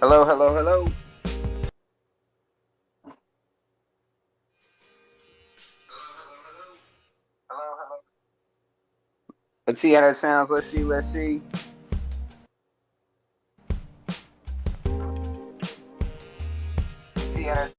Hello, hello, hello. Let's see how that sounds. Let's see. See how that.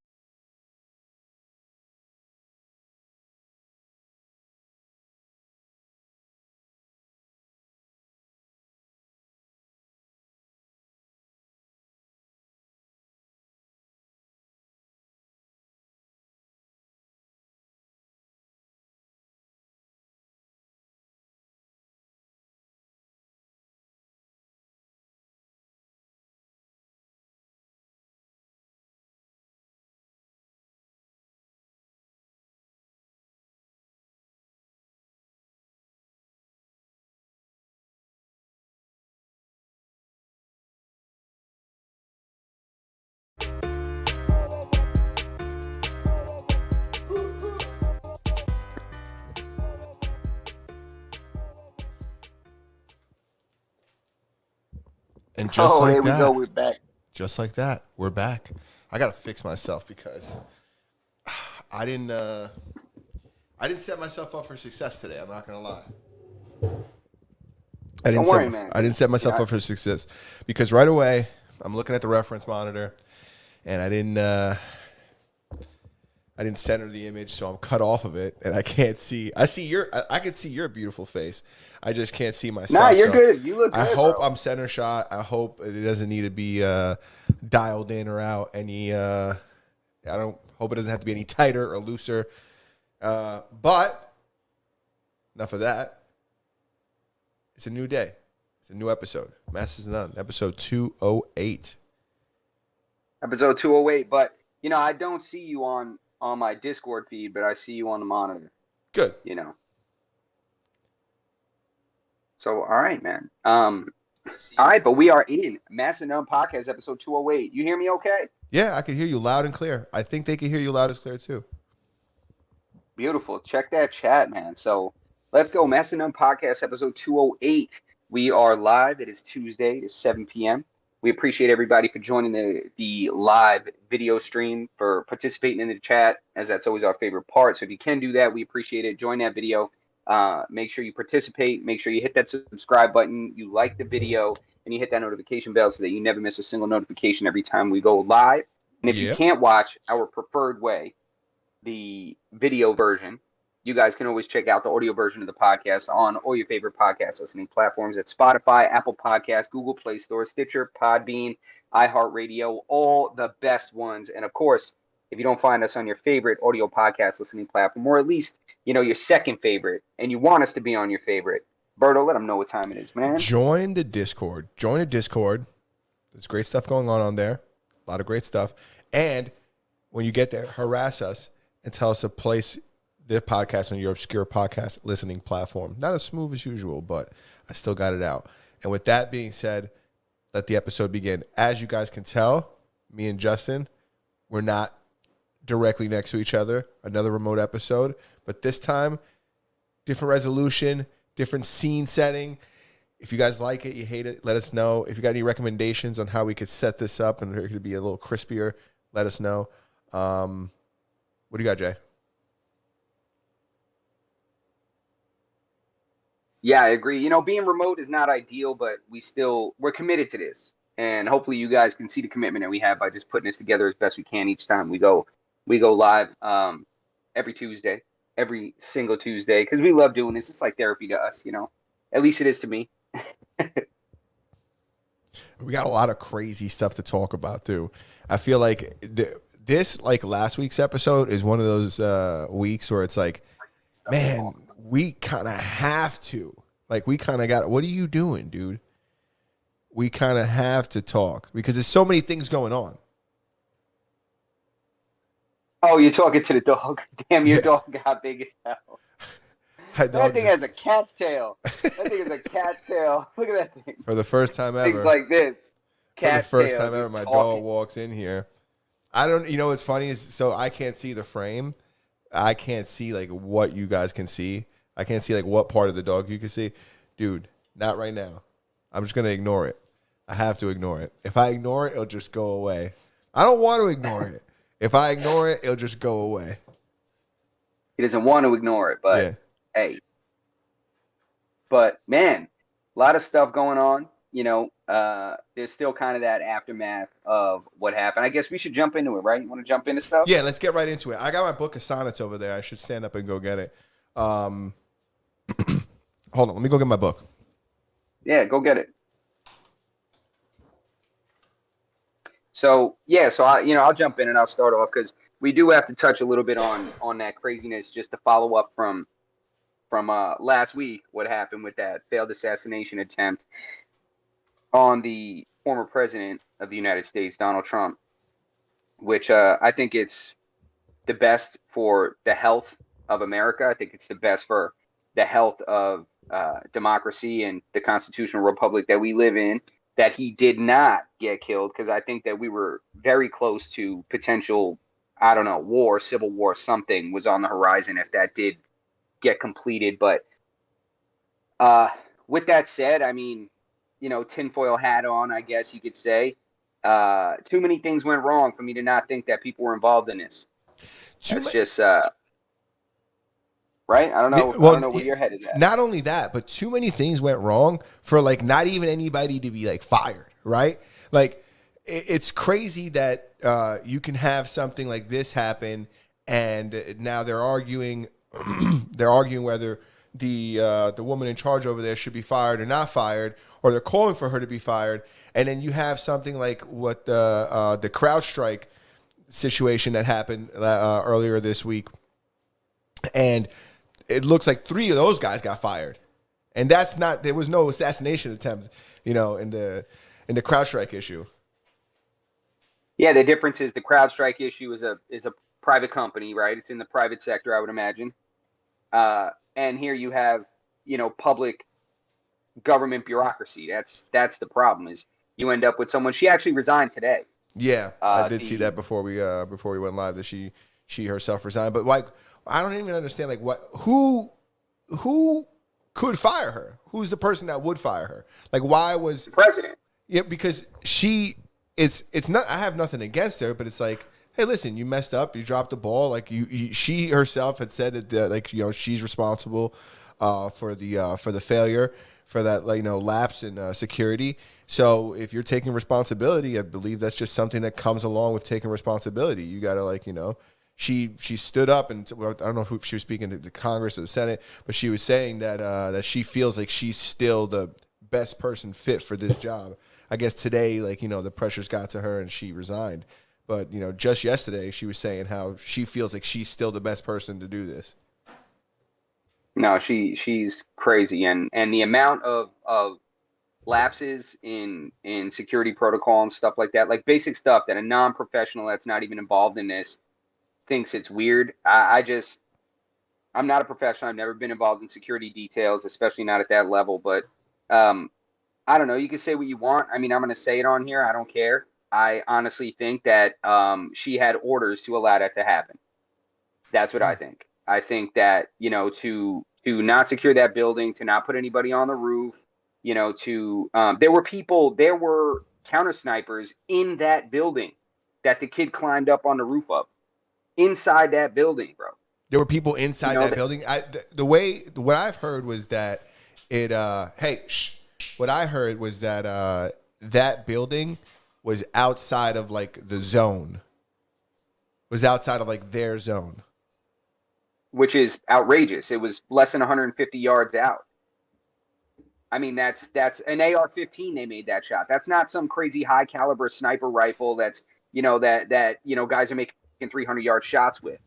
And just Oh, like there we go. that, We're back. just like that, we're back. I gotta fix myself because I didn't. I didn't set myself up for success today. I'm not gonna lie. Don't worry, man. I didn't set You myself know, up for success because right away I'm looking at the reference monitor and I didn't center the image, so I'm cut off of it and I can't see. I can see your beautiful face. I just can't see nah, myself. you're So good. You look I good, hope bro. I'm center shot. I hope it doesn't need to be dialed in or out any. I don't hope it doesn't have to be any tighter or looser. But enough of that. It's a new day. It's a new episode. Masters of None, episode 208. Episode 208. But I don't see you on my Discord feed, but I see you on the monitor. Good. You know. So all right, man. All right, but we are in Mass and None Podcast, episode 208. You hear me okay? Yeah, I can hear you loud and clear. I think they can hear you loud and clear too. Beautiful. Check that chat, man. So let's go. Mass and None Podcast, episode 208. We are live. It is Tuesday. It is 7 p.m. We appreciate everybody for joining the live video stream, for participating in the chat, as that's always our favorite part. So if you can do that, we appreciate it. Join that video. Make sure you participate. Make sure you hit that subscribe button. You like the video, and you hit that notification bell so that you never miss a single notification every time we go live. And if you Yep. can't watch our preferred way, the video version, you guys can always check out the audio version of the podcast on all your favorite podcast listening platforms at Spotify, Apple Podcasts, Google Play Store, Stitcher, Podbean, iHeartRadio, all the best ones. And of course, if you don't find us on your favorite audio podcast listening platform, or at least, your second favorite, and you want us to be on your favorite, Berto, let them know what time it is, man. Join the Discord. Join the Discord. There's great stuff going on there. A lot of great stuff. And when you get there, harass us and tell us to place the podcast on your obscure podcast listening platform. Not as smooth as usual, but I still got it out. And with that being said, let the episode begin. As you guys can tell, me and Justin, we're not directly next to each other. Another remote episode. But this time, different resolution, different scene setting. If you guys like it, you hate it, let us know. If you got any recommendations on how we could set this up and it could be a little crispier, let us know. What do you got, Jay? Yeah, I agree. Being remote is not ideal, but we're committed to this. And hopefully you guys can see the commitment that we have by just putting this together as best we can each time we go live every Tuesday, every single Tuesday, because we love doing this. It's like therapy to us. At least it is to me. We got a lot of crazy stuff to talk about, too. I feel like this, like last week's episode, is one of those weeks where it's like, man, we kind of have to. Like, we kind of got, what are you doing, dude? We kind of have to talk because there's so many things going on. Oh, you're talking to the dog. Damn, your Yeah. dog got big as hell. That That dog thing just, has a cat's tail. That thing is a cat's tail. Look at that thing. for the first time Things ever, like this. for the Cat's first tail time ever, just my dog talking. walks in here. I don't, what's funny is, so I can't see the frame. I can't see like what you guys can see. I can't see like what part of the dog you can see. Dude, not right now. I'm just going to ignore it. I have to ignore it. If I ignore it, it'll just go away. I don't want to ignore it. If I ignore it, it'll just go away. He doesn't want to ignore it, but Yeah. hey. But man, a lot of stuff going on. There's still kind of that aftermath of what happened. I guess we should jump into it, right? You want to jump into stuff? Yeah, let's get right into it. I got my book of sonnets over there. I should stand up and go get it. Hold on. Let me go get my book. Yeah, go get it. So I'll jump in and I'll start off because we do have to touch a little bit on that craziness just to follow up from last week, what happened with that failed assassination attempt on the former president of the United States, Donald Trump, which I think it's the best for the health of America. I think it's the best for the health of democracy and the constitutional republic that we live in, that he did not get killed, because I think that we were very close to potential, I don't know, war, civil war, something was on the horizon if that did get completed. But with that said, I mean, tinfoil hat on, I guess you could say. Too many things went wrong for me to not think that people were involved in this. That's just right. I don't know. Well, I don't know where your head is at. Not only that, but too many things went wrong for like not even anybody to be like fired, right? Like it's crazy that you can have something like this happen, and now they're arguing. They're arguing whether the woman in charge over there should be fired or not fired, or they're calling for her to be fired. And then you have something like what the CrowdStrike situation that happened earlier this week, and it looks like 3 of those guys got fired, and there was no assassination attempt, in the CrowdStrike issue. Yeah, the difference is the CrowdStrike issue is a private company, right? It's in the private sector, I would imagine. And here you have, public government bureaucurity. That's the problem, is you end up with someone. She actually resigned today. Yeah, I did see that before we went live, that she herself resigned. But like, I don't even understand like who could fire her? Who's the person that would fire her? Like, why was the president? Yeah, because it's not. I have nothing against her, but it's like, hey, listen, you messed up. You dropped the ball. Like she herself had said that she's responsible for the failure, for that lapse in security. So if you're taking responsibility, I believe that's just something that comes along with taking responsibility. You got to she stood up, and I don't know if she was speaking to Congress or the Senate, but she was saying that she feels like she's still the best person fit for this job. I guess today, the pressures got to her and she resigned. But, just yesterday, she was saying how she feels like she's still the best person to do this. No, she's crazy. And the amount of lapses in security protocol and stuff like that, like basic stuff that a non-professional that's not even involved in this thinks it's weird. I'm not a professional. I've never been involved in security details, especially not at that level. But I don't know. You can say what you want. I mean, I'm going to say it on here. I don't care. I honestly think that she had orders to allow that to happen. That's what I think. I think that, to not secure that building, to not put anybody on the roof, there were counter snipers in that building that the kid climbed up on the roof of, inside that building, bro. There were people inside that building. What I've heard was that what I heard was that that building was outside of the zone. Was outside of their zone. Which is outrageous. It was less than 150 yards out. I mean, that's an AR-15 they made that shot. That's not some crazy high caliber sniper rifle that's, guys are making 300-yard shots with.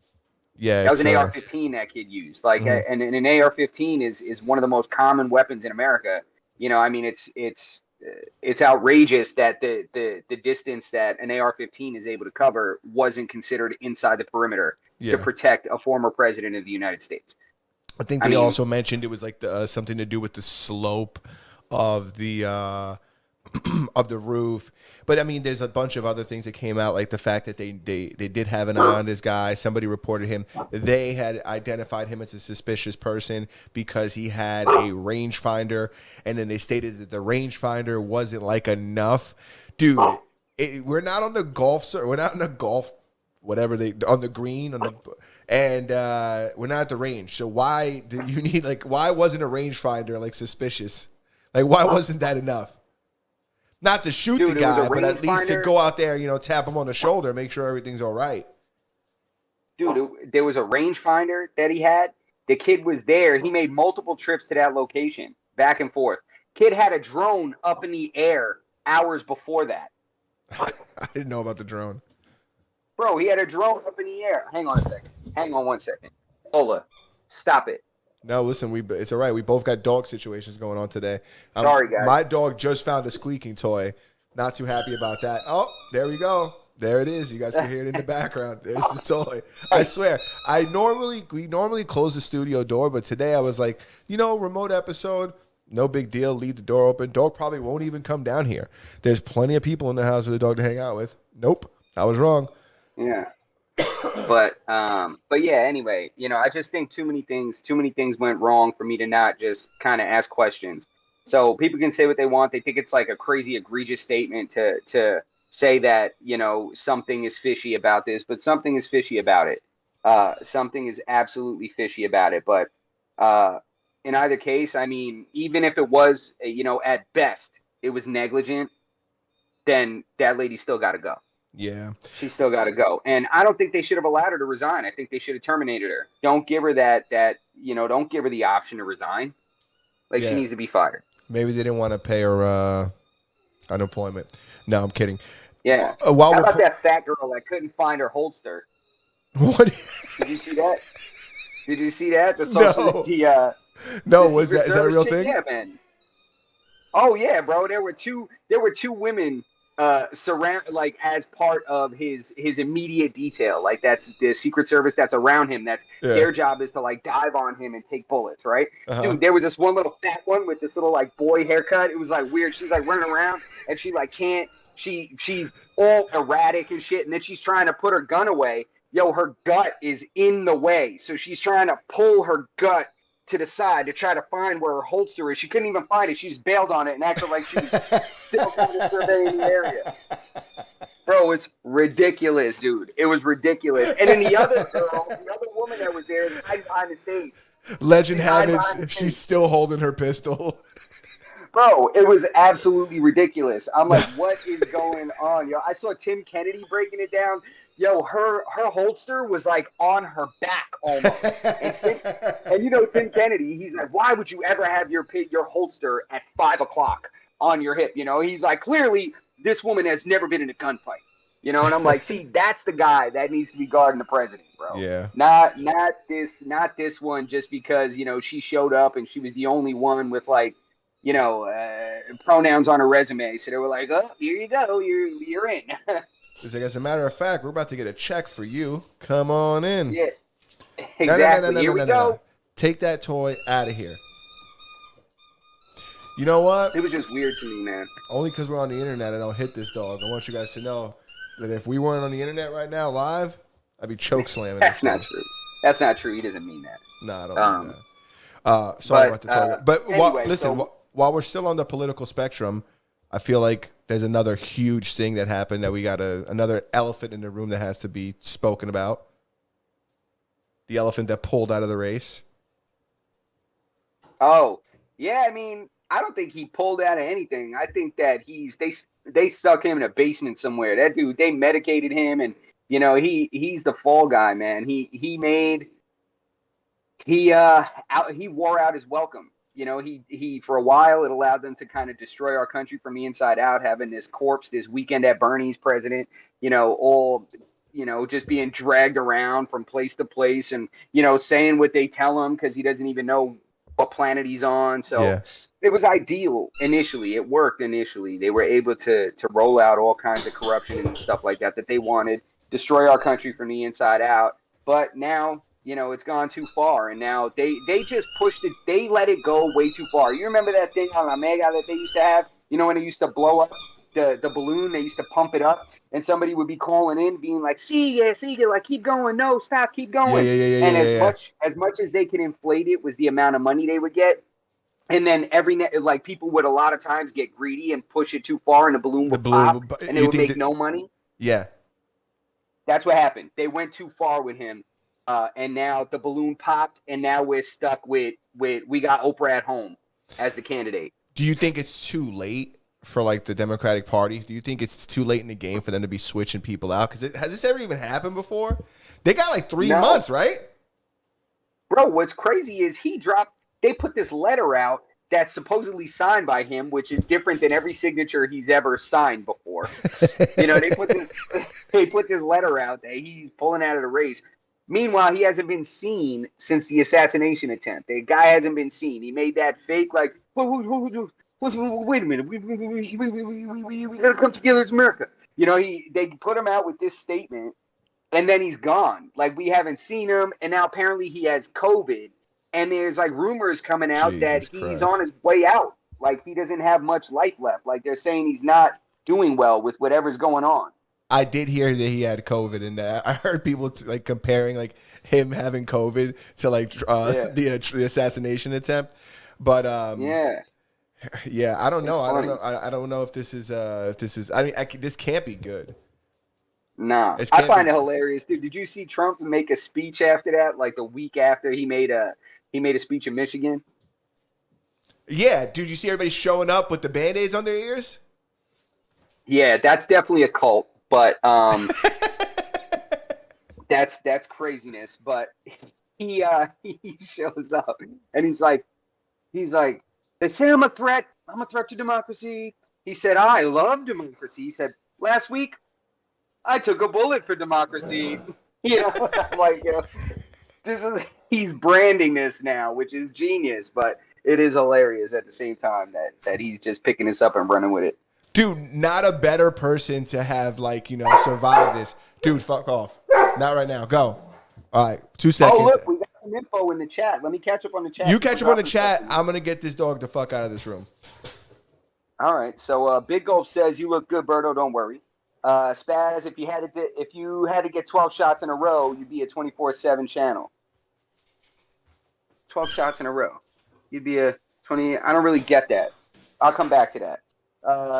Yeah. That was an AR-15 that kid used. And an AR-15 is one of the most common weapons in America. I mean, it's outrageous that the distance that an AR-15 is able to cover wasn't considered inside the perimeter to protect a former president of the United States. I think they also mentioned it was something to do with the slope of the of the roof. But I mean, there's a bunch of other things that came out, like the fact that they did have an eye on this guy. Somebody reported him. They had identified him as a suspicious person because he had a rangefinder, and then they stated that the rangefinder wasn't like enough. Dude, we're not on the golf, we're not in the golf, whatever on the green and we're not at the range. So why do you need why wasn't a rangefinder like suspicious? Like why wasn't that enough? Not to shoot the guy, but at least to go out there, tap him on the shoulder, make sure everything's all right. Dude, there was a rangefinder that he had. The kid was there. He made multiple trips to that location, back and forth. Kid had a drone up in the air hours before that. I didn't know about the drone. Bro, he had a drone up in the air. Hang on a second. Hang on 1 second. Ola, stop it. No, listen, it's all right. We both got dog situations going on today. Sorry, guys. My dog just found a squeaking toy. Not too happy about that. Oh, there we go. There it is. You guys can hear it in the background. There's the toy. I swear. We normally close the studio door, but today I was like, remote episode, no big deal. Leave the door open. Dog probably won't even come down here. There's plenty of people in the house for the dog to hang out with. Nope. I was wrong. Yeah. But yeah, anyway, I just think too many things went wrong for me to not just kind of ask questions. So people can say what they want. They think it's like a crazy, egregious statement to say that, something is fishy about this, but something is fishy about it. Something is absolutely fishy about it. But in either case, I mean, even if it was, at best, it was negligent, then that lady still got to go. Yeah. She still got to go. And I don't think they should have allowed her to resign. I think they should have terminated her. Don't give her don't give her the option to resign. She needs to be fired. Maybe they didn't want to pay her unemployment. No, I'm kidding. Yeah. How about that fat girl that couldn't find her holster? What? Did you see that? Did you see that? The social No, is that a real thing? Yeah, man. Oh yeah, bro. There were two women surround as part of his immediate detail. That's the Secret Service that's around him. That's their job is to dive on him and take bullets, right? Uh-huh. Dude, there was this one little fat one with this little boy haircut. It was weird. She's running around and she can't. She's all erratic and shit. And then she's trying to put her gun away. Yo, her gut is in the way, so she's trying to pull her gut to the side to try to find where her holster is. She couldn't even find it. She just bailed on it and acted like she was still kind of surveying the area. Bro, it's ridiculous, dude. It was ridiculous. And then the other girl, the other woman that was there, hiding behind the stage. Legend have it, she's still holding her pistol. Bro, it was absolutely ridiculous. I'm like, what is going on? Yo, I saw Tim Kennedy breaking it down. Yo, her holster was on her back almost. And Tim Kennedy, he's like, why would you ever have your holster at 5 o'clock on your hip? He's like, clearly this woman has never been in a gunfight. And I'm like, see, that's the guy that needs to be guarding the president, bro. Yeah. Not this one just because, she showed up and she was the only one with pronouns on her resume. So they were like, oh, here you go. You're in. It's as a matter of fact, we're about to get a check for you. Come on in. Yeah, exactly. Here we go. Take that toy out of here. You know what? It was just weird to me, man. Only because we're on the internet, I don't hit this dog. I want you guys to know that if we weren't on the internet right now, live, I'd be choke slamming. That's not true. That's not true. He doesn't mean that. No, I don't mean that. Sorry about the toy. But anyway, while we're still on the political spectrum, I feel like there's another huge thing that happened that we got another elephant in the room that has to be spoken about. The elephant that pulled out of the race. Oh, yeah. I mean, I don't think he pulled out of anything. I think that they stuck him in a basement somewhere. That dude, they medicated him, and he's the fall guy, man. He wore out his welcome. He for a while, it allowed them to kind of destroy our country from the inside out, having this corpse, this Weekend at Bernie's president, all, just being dragged around from place to place and, saying what they tell him because he doesn't even know what planet he's on. So It was ideal initially. It worked initially. They were able to roll out all kinds of corruption and stuff like that they wanted, destroy our country from the inside out. But now, it's gone too far, and now they just pushed it. They let it go way too far. You remember that thing on La Mega that they used to have? You know, when they used to blow up the balloon, they used to pump it up, and somebody would be calling in, being like, "See ya, like keep going, no, stop, keep Yeah, going." yeah, yeah, yeah, And yeah, yeah. as much as they could inflate it was the amount of money they would get. And then like people would a lot of times get greedy and push it too far, and the balloon The would balloon. pop, and they You would think make that? no money. Yeah. That's what happened. They went too far with him, and now the balloon popped, and now we're stuck with we got Oprah at home as the candidate. Do you think it's too late for like the Democratic Party? Do you think it's too late in the game for them to be switching people out? Because has this ever even happened before? They got like 3 No. months, right? Bro, what's crazy is they put this letter out that's supposedly signed by him, which is different than every signature he's ever signed before. You know, they put this letter out that he's pulling out of the race. Meanwhile, he hasn't been seen since the assassination attempt. The guy hasn't been seen. He made that fake, like, wait a minute, we gotta come together as America. You know, they put him out with this statement, and then he's gone. Like, we haven't seen him, and now apparently he has COVID, and there's like rumors coming out that he's on his way out. Like, he doesn't have much life left. Like, they're saying he's not doing well with whatever's going on. I did hear that he had COVID, and I heard people like comparing like him having COVID to like the assassination attempt. But yeah, I don't know. I don't know if this is I mean, this can't be good. Nah, I find it hilarious, dude. Did you see Trump make a speech after that? Like the week after he made a speech in Michigan. Yeah, dude, you see everybody showing up with the Band-Aids on their ears? Yeah, that's definitely a cult, but that's craziness. But he shows up and he's like, they say I'm a threat to democracy. He said, I love democracy. He said, last week I took a bullet for democracy. You know, like, he's branding this now, which is genius, but it is hilarious at the same time that he's just picking this up and running with it. Dude, not a better person to have, like, you know, survived this. Dude, fuck off. Not right now. Go. All right, 2 seconds. Oh, look, we got some info in the chat. Let me catch up on the chat. You catch up on the chat. I'm going to get this dog the fuck out of this room. All right, so Big Gulp says, you look good, Berto, don't worry. Spaz, if you had to get 12 shots in a row, you'd be a 24/7 channel. 12 shots in a row. You'd be a 20. I don't really get that. I'll come back to that.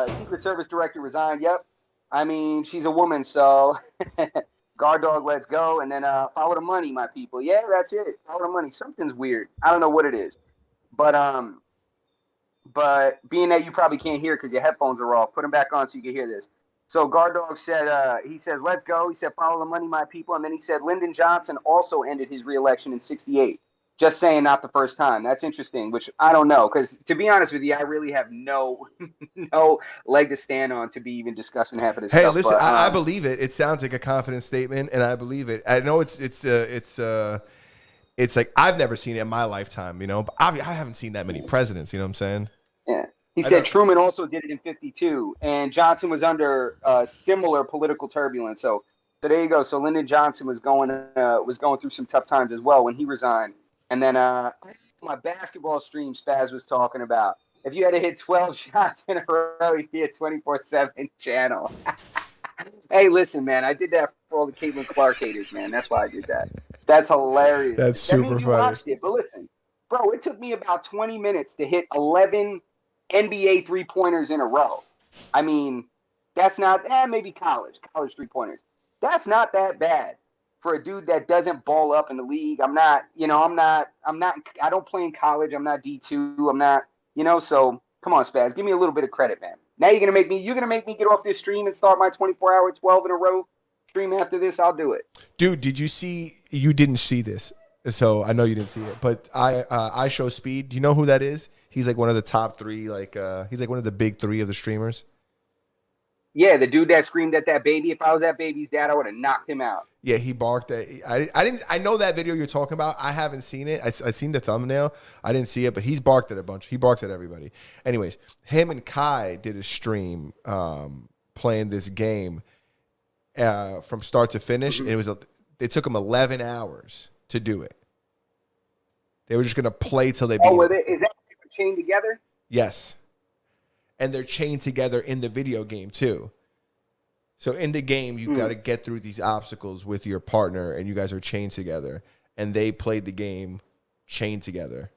Secret Service director resigned. Yep. I mean, she's a woman, so guard dog, let's go. And then follow the money, my people. Yeah, that's it. Follow the money. Something's weird. I don't know what it is. But being that you probably can't hear because your headphones are off, put them back on so you can hear this. So guard dog said, he says, let's go. He said, follow the money, my people. And then he said, Lyndon Johnson also ended his reelection in 1968. Just saying, not the first time. That's interesting, which I don't know. Because to be honest with you, I really have no leg to stand on to be even discussing half of this stuff. Hey, listen, but, I believe it. It sounds like a confident statement, and I believe it. I know it's like I've never seen it in my lifetime, you know. But I haven't seen that many presidents. You know what I'm saying? Yeah. He said Truman also did it in 1952, and Johnson was under similar political turbulence. So there you go. So Lyndon Johnson was going through some tough times as well when he resigned. And then my basketball stream Spaz was talking about, if you had to hit 12 shots in a row, you'd be a 24/7 channel. Hey, listen, man, I did that for all the Caitlin Clark haters, man. That's why I did that. That's hilarious. That's super funny. You watched it, but listen, bro, it took me about 20 minutes to hit 11 NBA three-pointers in a row. I mean, that's not maybe college three-pointers. That's not that bad for a dude that doesn't ball up in the league. I don't play in college. I'm not D2. I'm not, so come on, Spaz, give me a little bit of credit, man. Now you're going to make me get off this stream and start my 24-hour 12 in a row stream after this. I'll do it. Dude, you didn't see this. So I know you didn't see it, but I Show Speed. Do you know who that is? He's like one of the top 3, he's like one of the big 3 of the streamers. Yeah, the dude that screamed at that baby. If I was that baby's dad, I would have knocked him out. Yeah, he barked at. I know that video you're talking about. I haven't seen it. I seen the thumbnail. I didn't see it, but he's barked at a bunch. He barks at everybody. Anyways, him and Kai did a stream playing this game from start to finish. Mm-hmm. And it took them 11 hours to do it. They were just gonna play till they beat. Is that chained together? Yes. and they're chained together in the video game too. So in the game, you've got to get through these obstacles with your partner, and you guys are chained together. And they played the game chained together.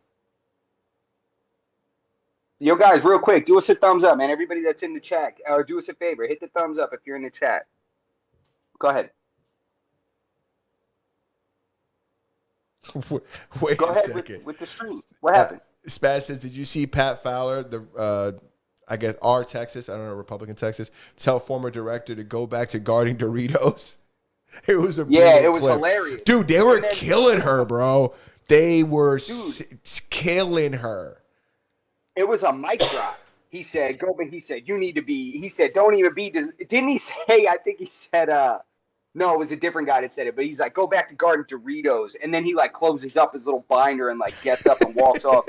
Yo, guys, real quick, do us a thumbs up, man. Everybody that's in the chat, or do us a favor, hit the thumbs up if you're in the chat. Go ahead. Wait Go a ahead second. with the stream. What happened? Spaz says, did you see Pat Fowler, I guess our Texas, I don't know, Republican Texas, tell former director to go back to guarding Doritos? It was a it was clip. hilarious. Dude, they were killing her, bro. They were killing her. It was a mic drop. He said, go, but he said, you need to be, he said, don't even be, didn't he say, I think he said, no, it was a different guy that said it, but he's like, go back to guarding Doritos. And then he like closes up his little binder and like gets up and walks off.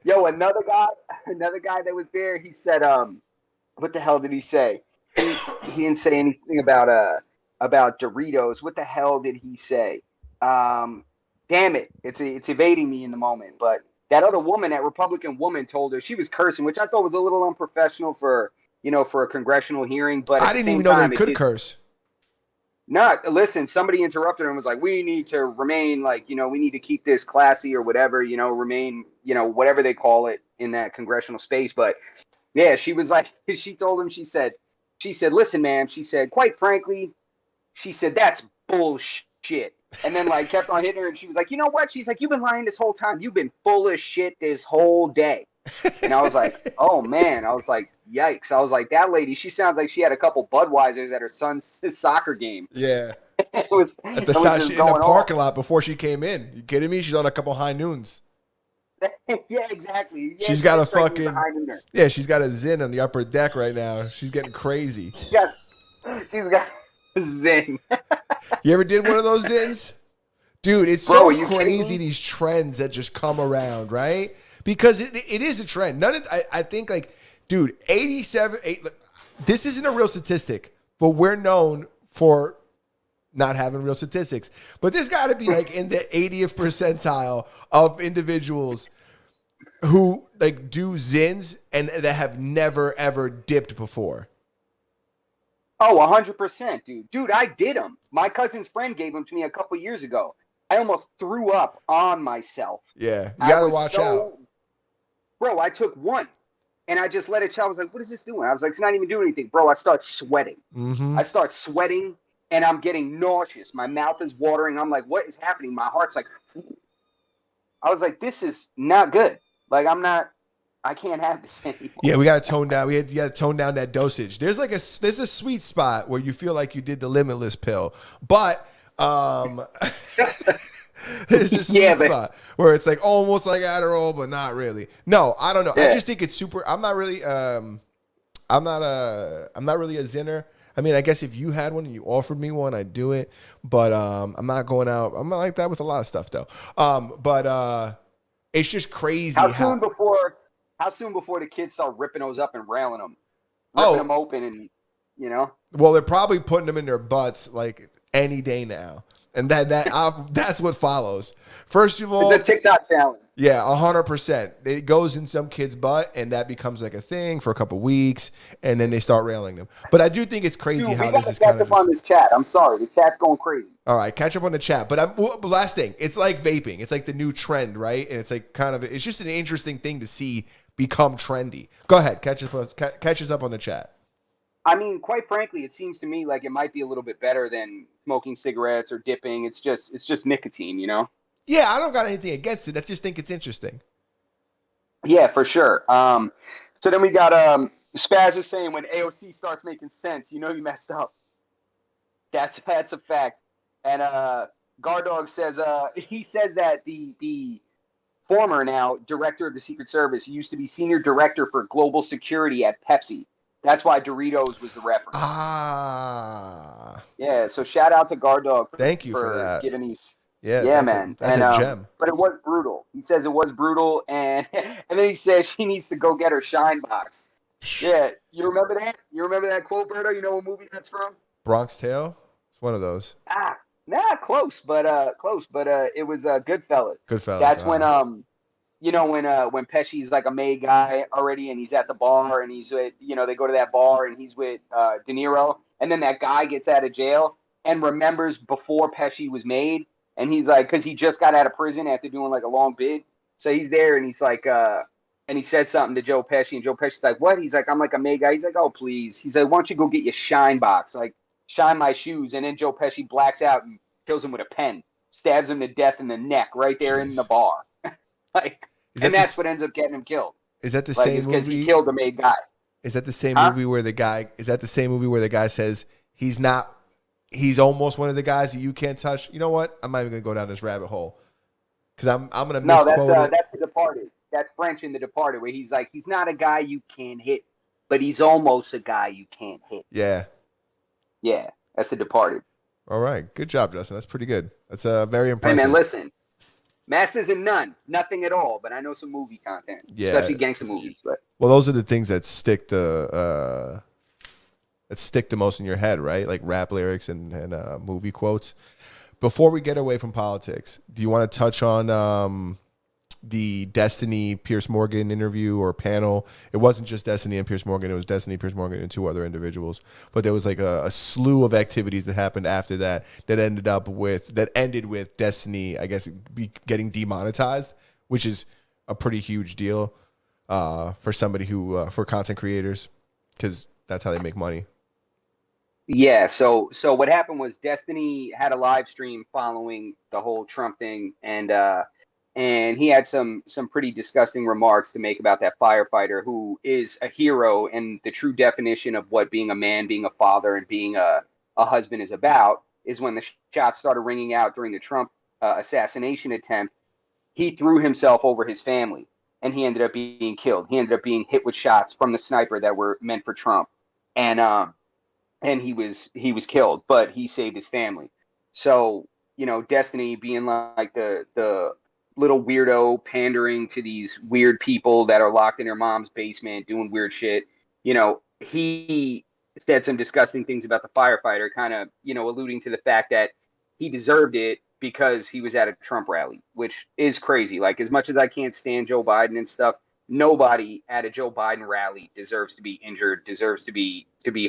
Yo, another guy that was there, he said, what the hell did he say? He didn't say anything about Doritos. What the hell did he say? Damn it. It's evading me in the moment. But that other woman, that Republican woman, told her she was cursing, which I thought was a little unprofessional for a congressional hearing. But I didn't even know they could curse. Listen, somebody interrupted her and was like, we need to remain like, we need to keep this classy or whatever, remain, whatever they call it in that congressional space. But yeah, she was like, she told him, she said, listen, ma'am, she said, quite frankly, she said, that's bullshit. And then like kept on hitting her. And she was like, you know what? She's like, you've been lying this whole time. You've been full of shit this whole day. And I was like, oh man, I was like, yikes. I was like, that lady, she sounds like she had a couple Budweisers at her son's soccer game. Yeah. It was at the in the parking lot before she came in. You kidding me? She's on a couple high noons. Yeah, exactly. Yeah, she's got a fucking she's got a Zin on the upper deck right now. She's getting crazy. She's got a Zin. You ever did one of those Zins? Dude, it's so crazy, these trends that just come around, right? Because it is a trend. I think, like, dude, 87, this isn't a real statistic, but we're known for not having real statistics. But there's got to be, like, in the 80th percentile of individuals who, like, do Zins and that have never, ever dipped before. Oh, 100%, dude. Dude, I did them. My cousin's friend gave them to me a couple years ago. I almost threw up on myself. Yeah, you got to watch out. Bro, I took one, and I just let it chill. I was like, what is this doing? I was like, it's not even doing anything. Bro, I start sweating. Mm-hmm. I start sweating, and I'm getting nauseous. My mouth is watering. I'm like, what is happening? My heart's like, I was like, this is not good. Like, I can't have this anymore. Yeah, we got to tone down. You got to tone down that dosage. There's a sweet spot where you feel like you did the Limitless pill, but there's a sweet spot where it's like almost like Adderall, but not really. No, I don't know. Yeah. I just think it's super. I'm not really a Zinner. I mean, I guess if you had one and you offered me one, I'd do it. But I'm not going out. I'm not like that with a lot of stuff though. But it's just crazy. How soon before the kids start ripping those up and railing them, ripping them open, and Well, they're probably putting them in their butts like any day now. And that's what follows. First of all, it's a TikTok challenge. Yeah, 100%. It goes in some kid's butt, and that becomes like a thing for a couple weeks, and then they start railing them. But I do think it's crazy how this is kind of. Catch up on this chat. I'm sorry, the chat's going crazy. All right, catch up on the chat. But last thing, it's like vaping. It's like the new trend, right? And it's like it's just an interesting thing to see become trendy. Go ahead, catch us up on the chat. I mean, quite frankly, it seems to me like it might be a little bit better than smoking cigarettes or dipping. It's just nicotine, Yeah, I don't got anything against it. I just think it's interesting. Yeah, for sure. So then we got Spaz is saying when AOC starts making sense, you messed up. That's a fact. And Gardog says he says that the former now director of the Secret Service used to be senior director for global security at Pepsi. That's why Doritos was the reference. Yeah, so shout out to Gardog. Thank you for that. Giving these. Yeah, man. That's a gem. But it was brutal. He says it was brutal, and then he says she needs to go get her shine box. Yeah, you remember that? You remember that quote, Berto? You know what movie that's from? Bronx Tale. It's one of those. Close, but it was Goodfellas. Goodfellas. That's when when Pesci's like a made guy already, and he's at the bar, and he's with, they go to that bar, and he's with De Niro, and then that guy gets out of jail and remembers before Pesci was made, and he's like, because he just got out of prison after doing like a long bid, so he's there, and he's like, and he says something to Joe Pesci, and Joe Pesci's like, what? He's like, I'm like a made guy. He's like, oh please. He's like, why don't you go get your shine box, like shine my shoes, and then Joe Pesci blacks out and kills him with a pen, stabs him to death in the neck right there in the bar. Like, and that's what ends up getting him killed. Is that the same movie? Because he killed the made guy. Is that the same movie where the guy? Is that the same movie where the guy says he's not? He's almost one of the guys that you can't touch. You know what? I'm not even gonna go down this rabbit hole because I'm gonna misquote it. That's The Departed. That's French in The Departed, where he's like, he's not a guy you can hit, but he's almost a guy you can't hit. Yeah. Yeah, that's The Departed. All right, good job, Justin. That's pretty good. That's very impressive. Hey man, listen. Masters and nothing at all. But I know some movie content, especially gangster movies. But those are the things that stick the most in your head, right? Like rap lyrics and movie quotes. Before we get away from politics, do you want to touch on the Destiny Pierce Morgan interview or panel? It wasn't just Destiny and Pierce Morgan. It was Destiny, Pierce Morgan, and two other individuals. But there was like a slew of activities that happened after that ended with Destiny, I guess, getting demonetized, which is a pretty huge deal for somebody who for content creators, because that's how they make money. Yeah. So what happened was Destiny had a live stream following the whole Trump thing, and he had some pretty disgusting remarks to make about that firefighter who is a hero and the true definition of what being a man, being a father, and being a husband is about. Is when the shots started ringing out during the Trump assassination attempt, he threw himself over his family, and he ended up being killed. He ended up being hit with shots from the sniper that were meant for Trump, and he was killed, but he saved his family. So Destiny being like the little weirdo pandering to these weird people that are locked in their mom's basement doing weird shit. He said some disgusting things about the firefighter, kind of, alluding to the fact that he deserved it because he was at a Trump rally, which is crazy. Like, as much as I can't stand Joe Biden and stuff, nobody at a Joe Biden rally deserves to be injured, deserves to be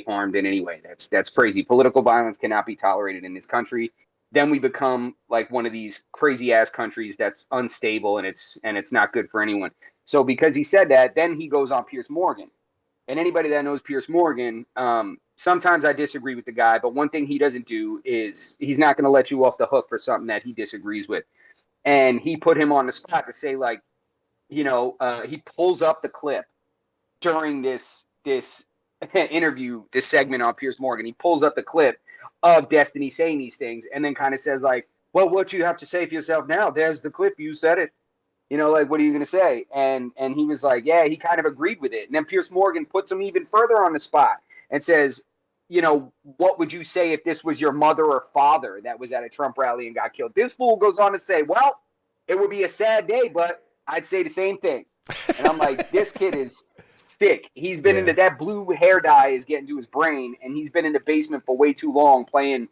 harmed in any way. That's crazy. Political violence cannot be tolerated in this country. Then we become like one of these crazy ass countries that's unstable, and it's not good for anyone. So because he said that, then he goes on Pierce Morgan. And anybody that knows Pierce Morgan, sometimes I disagree with the guy, but one thing he doesn't do is he's not going to let you off the hook for something that he disagrees with. And he put him on the spot to say, like, he pulls up the clip during this interview, this segment on Pierce Morgan. He pulls up the clip of Destiny saying these things, and then kind of says, like, well, what you have to say for yourself now? There's the clip. You said it. Like, what are you going to say? And he was like, yeah, he kind of agreed with it. And then Pierce Morgan puts him even further on the spot and says, what would you say if this was your mother or father that was at a Trump rally and got killed? This fool goes on to say, well, it would be a sad day, but I'd say the same thing. And I'm like, this kid is sick. He's been into that blue hair dye is getting to his brain, and he's been in the basement for way too long playing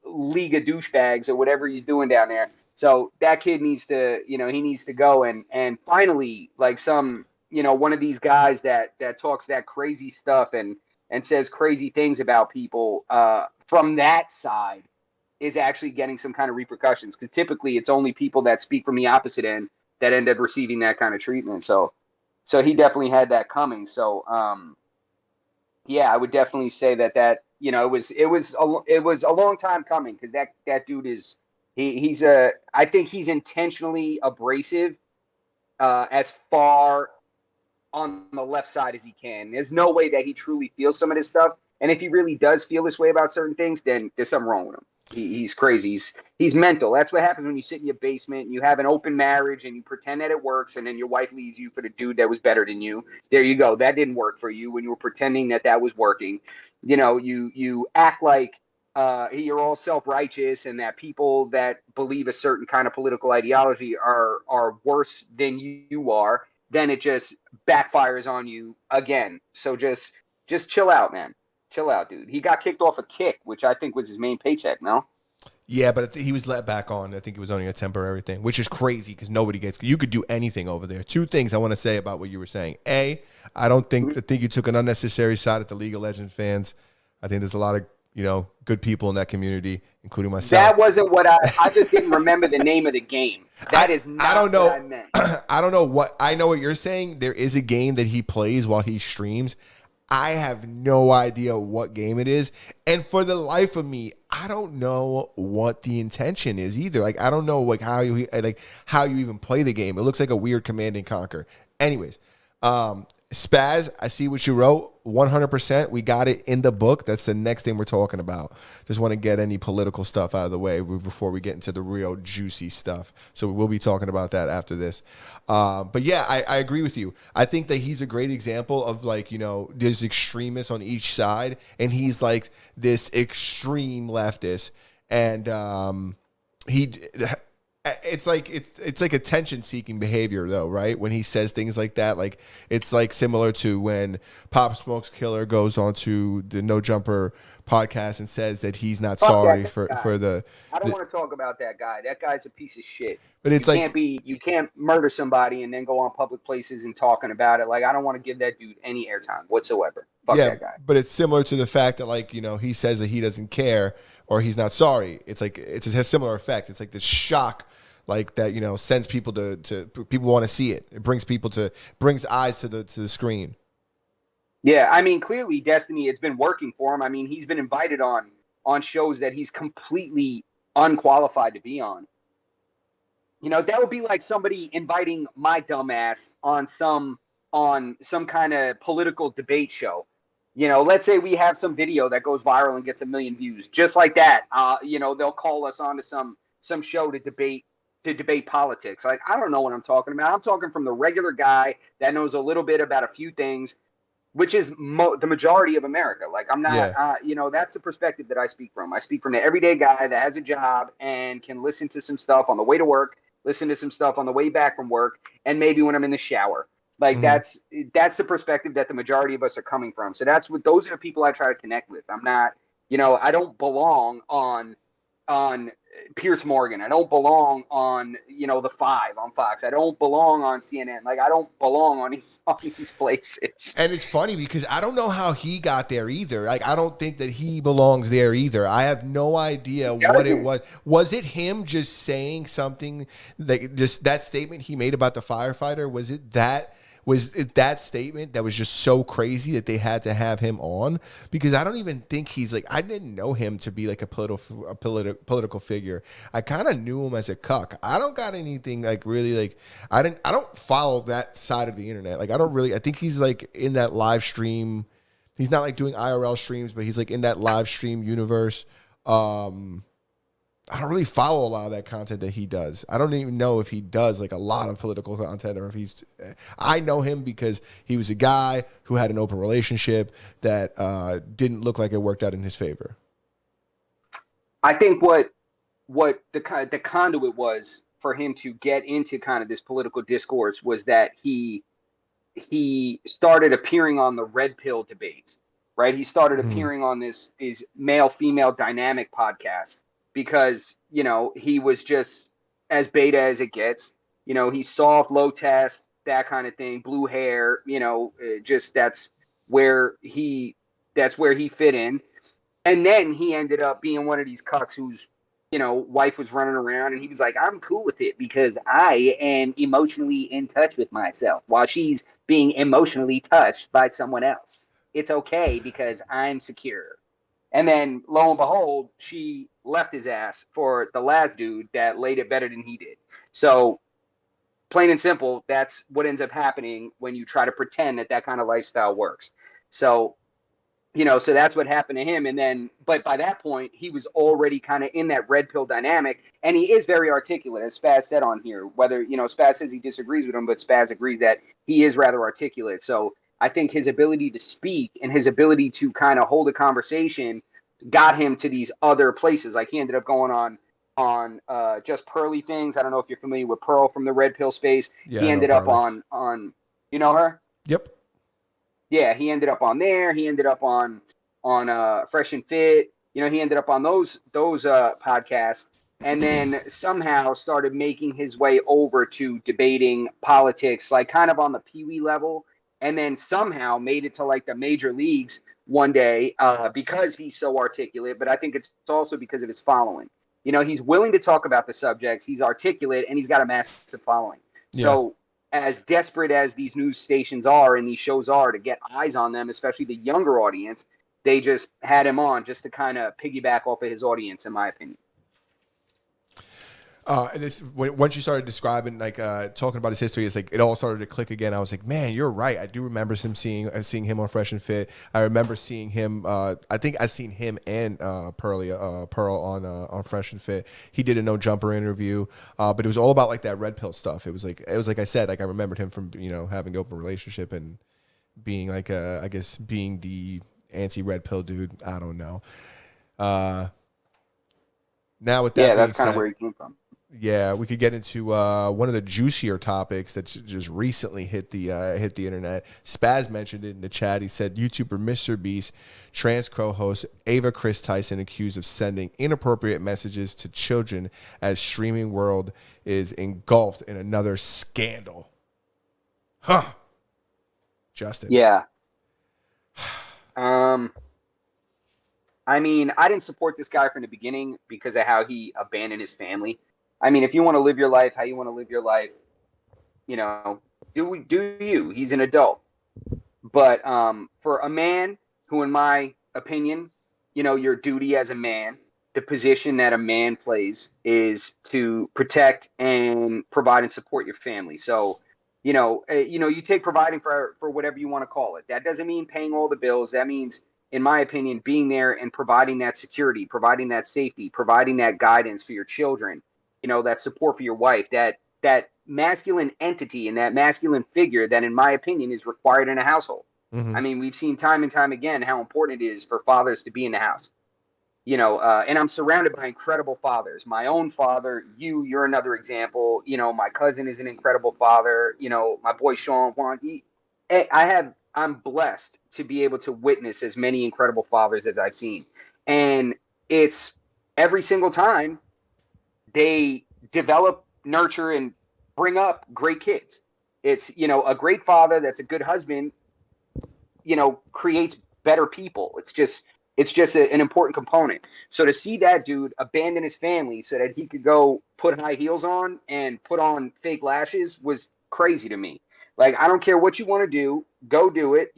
League of Douchebags or whatever he's doing down there. So that kid needs to, he needs to go and finally, like, some, one of these guys that talks that crazy stuff and says crazy things about people from that side is actually getting some kind of repercussions, because typically it's only people that speak from the opposite end that end up receiving that kind of treatment. So he definitely had that coming. So, I would definitely say that it was a long time coming, because that dude is, I think he's intentionally abrasive as far on the left side as he can. There's no way that he truly feels some of this stuff. And if he really does feel this way about certain things, then there's something wrong with him. He's crazy. He's mental. That's what happens when you sit in your basement and you have an open marriage and you pretend that it works, and then your wife leaves you for the dude that was better than you. There you go. That didn't work for you when you were pretending that was working. You act like you're all self-righteous and that people that believe a certain kind of political ideology are worse than you are. Then it just backfires on you again. So just chill out, man. Chill out, dude. He got kicked off a Kick, which I think was his main paycheck, no? Yeah, but he was let back on. I think it was only a temporary thing, which is crazy because nobody gets. You could do anything over there. Two things I want to say about what you were saying. A, I don't think I think you took an unnecessary side at the League of Legends fans. I think there's a lot of good people in that community, including myself. That wasn't what I just didn't remember the name of the game. That is not I don't know. what I meant. I don't know what I know what you're saying. There is a game that he plays while he streams. I have no idea what game it is. And for the life of me, I don't know what the intention is either. Like, I don't know how you even play the game. It looks like a weird Command and Conquer. Anyways, Spaz, I see what you wrote. 100%. We got it in the book. That's the next thing we're talking about. Just want to get any political stuff out of the way before we get into the real juicy stuff. So we'll be talking about that after this. But yeah, I agree with you. I think that he's a great example of there's extremists on each side, and he's like this extreme leftist, and it's like attention-seeking behavior, though, right? When he says things like that, like it's like similar to when Pop Smoke's Killer goes onto the No Jumper podcast and says that he's not sorry for the. I don't want to talk about that guy. That guy's a piece of shit. But it's you can't murder somebody and then go on public places and talking about it. Like, I don't want to give that dude any airtime whatsoever. Fuck that guy. But it's similar to the fact that he says that he doesn't care or he's not sorry. It's like it has a similar effect. It's like this shock. Like that, sends people to people want to see it. It brings eyes to the screen. Yeah, I mean, clearly Destiny, it's been working for him. I mean, he's been invited on shows that he's completely unqualified to be on. That would be like somebody inviting my dumbass on some kind of political debate show. Let's say we have some video that goes viral and gets 1 million views. Just like that, they'll call us onto some show to debate politics. Like, I don't know what I'm talking about. I'm talking from the regular guy that knows a little bit about a few things, which is the majority of America. Like, I'm not, that's the perspective that I speak from. I speak from the everyday guy that has a job and can listen to some stuff on the way to work, listen to some stuff on the way back from work, and maybe when I'm in the shower. Like, that's the perspective that the majority of us are coming from. So those are the people I try to connect with. I'm not, I don't belong on Piers Morgan. I don't belong on, the 5 on Fox. I don't belong on CNN. Like, I don't belong on these places. And it's funny because I don't know how he got there either. Like, I don't think that he belongs there either. I have no idea what it was. Was it him just saying something, like just that statement he made about the firefighter? Was it that statement that was just so crazy that they had to have him on? Because I don't even think I didn't know him to be like a political figure. I kind of knew him as a cuck. I don't got anything I don't follow that side of the internet. Like, I think he's like in that live stream. He's not like doing IRL streams, but he's like in that live stream universe. I don't really follow a lot of that content that he does. I don't even know if he does like a lot of political content or if I know him because he was a guy who had an open relationship that didn't look like it worked out in his favor. I think what the conduit was for him to get into kind of this political discourse was that he started appearing on the Red Pill debates, right? He started appearing on these male-female dynamic podcasts. Because, he was just as beta as it gets. He's soft, low test, that kind of thing, blue hair, just that's where he fit in. And then he ended up being one of these cucks whose, wife was running around and he was like, I'm cool with it because I am emotionally in touch with myself while she's being emotionally touched by someone else. It's okay because I'm secure. And then, lo and behold, she left his ass for the last dude that laid it better than he did. So, plain and simple, that's what ends up happening when you try to pretend that kind of lifestyle works. So, so that's what happened to him. And then, but by that point, he was already kind of in that red pill dynamic. And he is very articulate, as Spaz said on here. Whether, Spaz says he disagrees with him, but Spaz agrees that he is rather articulate. So, I think his ability to speak and his ability to kind of hold a conversation got him to these other places. Like, he ended up going on Just Pearly Things. I don't know if you're familiar with Pearl from the Red Pill space. Yeah, he ended up on you know her? Yep. Yeah, he ended up on there. He ended up on Fresh and Fit. He ended up on those podcasts, and then somehow started making his way over to debating politics, like kind of on the peewee level, and then somehow made it to like the major leagues one day because he's so articulate. But I think it's also because of his following. He's willing to talk about the subjects. He's articulate, and he's got a massive following. Yeah. So as desperate as these news stations are and these shows are to get eyes on them, especially the younger audience, they just had him on just to kind of piggyback off of his audience, in my opinion. And once you started describing, like talking about his history, it's like it all started to click again. I was like, man, you're right. I do remember seeing him on Fresh and Fit. I remember seeing him. I think I seen him and Pearl on Fresh and Fit. He did a No Jumper interview, but it was all about like that red pill stuff. It was like I said, like I remembered him from having an open relationship and being like I guess being the anti-red pill dude. I don't know. Now with that, that's kind of where he came from. Yeah, we could get into one of the juicier topics that's just recently hit the internet. Spaz mentioned it in the chat. He said YouTuber Mr. Beast, trans co-host Ava Chris Tyson accused of sending inappropriate messages to children as streaming world is engulfed in another scandal. Huh. Justin. Yeah. I mean, I didn't support this guy from the beginning because of how he abandoned his family. I mean, if you want to live your life how you want to live your life, do you? He's an adult. But for a man who, in my opinion, your duty as a man, the position that a man plays is to protect and provide and support your family. So, you take providing for whatever you want to call it. That doesn't mean paying all the bills. That means, in my opinion, being there and providing that security, providing that safety, providing that guidance for your children. That support for your wife, that masculine entity and that masculine figure that, in my opinion, is required in a household. Mm-hmm. I mean, we've seen time and time again how important it is for fathers to be in the house. And I'm surrounded by incredible fathers. My own father, you're another example. My cousin is an incredible father. My boy Sean Juan. I'm blessed to be able to witness as many incredible fathers as I've seen, and it's every single time they develop, nurture, and bring up great kids. It's, a great father that's a good husband, creates better people. It's just an important component. So to see that dude abandon his family so that he could go put high heels on and put on fake lashes was crazy to me. Like, I don't care what you want to do, go do it,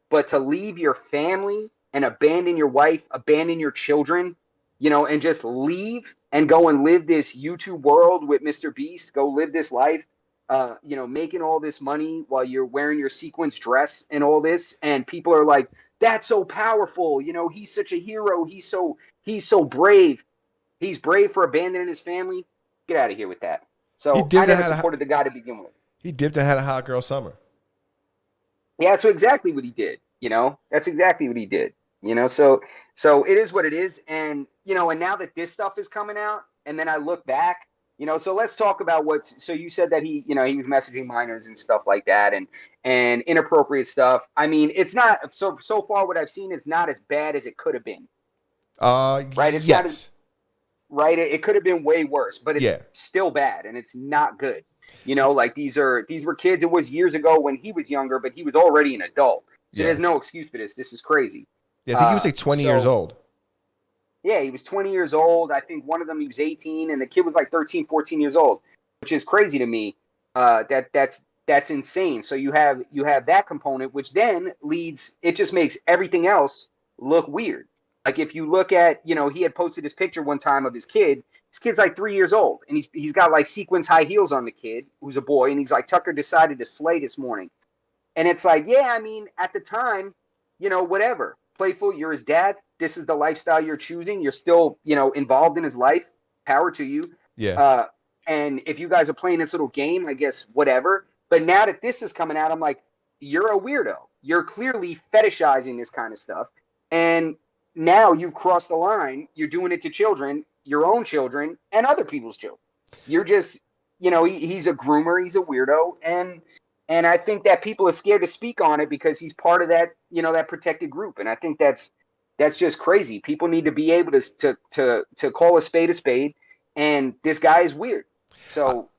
but to leave your family and abandon your wife, abandon your children, and just leave and go and live this YouTube world with Mr. Beast, go live this life, making all this money while you're wearing your sequins dress and all this. And people are like, that's so powerful. He's such a hero. He's so brave. He's brave for abandoning his family. Get out of here with that. So I never supported the guy to begin with. He dipped and had a hot girl summer. Yeah, that's exactly what he did. That's exactly what he did. So it is what it is. And, and now that this stuff is coming out, and then I look back, so let's talk about so you said that he was messaging minors and stuff like that and inappropriate stuff. I mean, it's not, so far what I've seen is not as bad as it could have been. Right? It's yes. not as, right? It could have been way worse, but it's still bad and it's not good. Like these were kids. It was years ago when he was younger, but he was already an adult. So there's no excuse for this. This is crazy. Yeah, I think he was like 20 years old. Yeah, he was 20 years old. I think one of them, he was 18, and the kid was like 13, 14 years old, which is crazy to me. That's insane. So you have that component, which then leads, it just makes everything else look weird. Like if you look at, he had posted his picture one time of his kid. His kid's like 3 years old, and he's got like sequins high heels on the kid, who's a boy, and he's like, Tucker decided to slay this morning. And it's like, yeah, I mean, at the time, whatever. Playful, you're his dad. This is the lifestyle you're choosing. You're still, involved in his life. Power to you. Yeah. And if you guys are playing this little game, I guess, whatever. But now that this is coming out, I'm like, you're a weirdo. You're clearly fetishizing this kind of stuff. And now you've crossed the line. You're doing it to children, your own children, and other people's children. You're just, he's a groomer. He's a weirdo. And I think that people are scared to speak on it because he's part of that, that protected group. And I think that's That's just crazy. People need to be able to call a spade, and this guy is weird. I, So,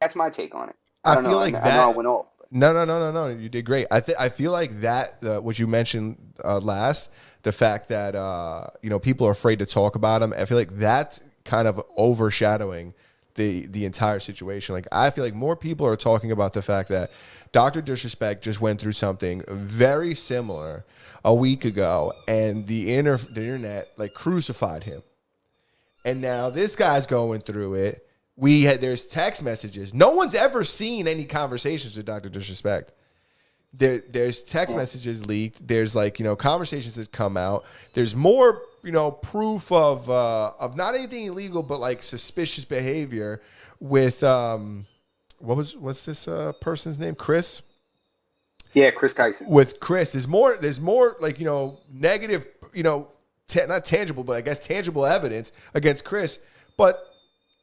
that's my take on it. I I don't know. feel I, like I know I that. went off. No. You did great. I feel like that what you mentioned last, the fact that people are afraid to talk about him. I feel like that's kind of overshadowing the entire situation. Like I feel like more people are talking about the fact that Dr. Disrespect just went through something very similar a week ago, and the internet like crucified him. And now this guy's going through it. There's text messages. No one's ever seen any conversations with Dr. Disrespect. There's text messages leaked. There's conversations that come out. There's more proof of not anything illegal, but like suspicious behavior with what's this person's name? Chris. Yeah, Chris Tyson. With Chris, there's more like negative not tangible, but I guess tangible evidence against Chris. But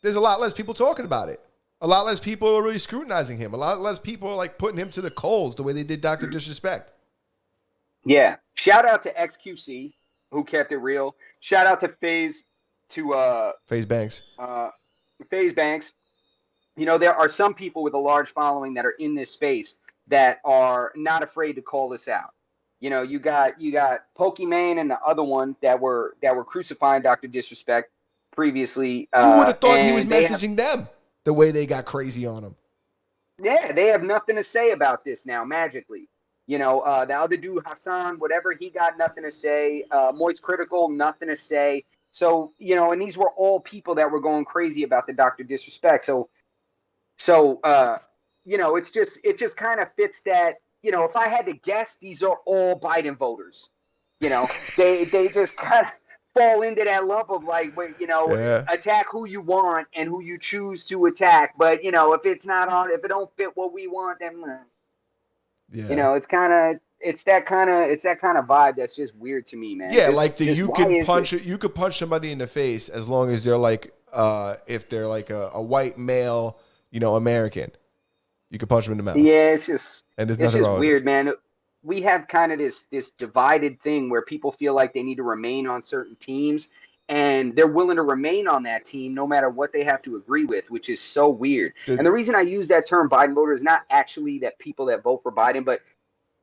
there's a lot less people talking about it. A lot less people are really scrutinizing him. A lot less people are like putting him to the coals the way they did Dr. Disrespect. Yeah. Shout out to XQC who kept it real. Shout out to FaZe Banks. FaZe Banks. There are some people with a large following that are in this space that are not afraid to call this out. You got Pokimane and the other one that were crucifying Dr. Disrespect previously. You would have thought he was messaging them the way they got crazy on him. Yeah, they have nothing to say about this now, magically. The other dude, Hassan, whatever, he got nothing to say. Moist Critical, nothing to say. So, and these were all people that were going crazy about the Dr. Disrespect. So it just kind of fits that, if I had to guess, these are all Biden voters. They just kind of fall into that lump of like, attack who you want and who you choose to attack. But, if it's not on, if it don't fit what we want, then, it's that kind of vibe that's just weird to me, man. Yeah, you could punch somebody in the face as long as they're like, if they're like a white male, American. You can punch them in the mouth. Yeah, it's just weird, man. We have kind of this divided thing where people feel like they need to remain on certain teams, and they're willing to remain on that team no matter what they have to agree with, which is so weird. And the reason I use that term Biden voter is not actually that people that vote for Biden, but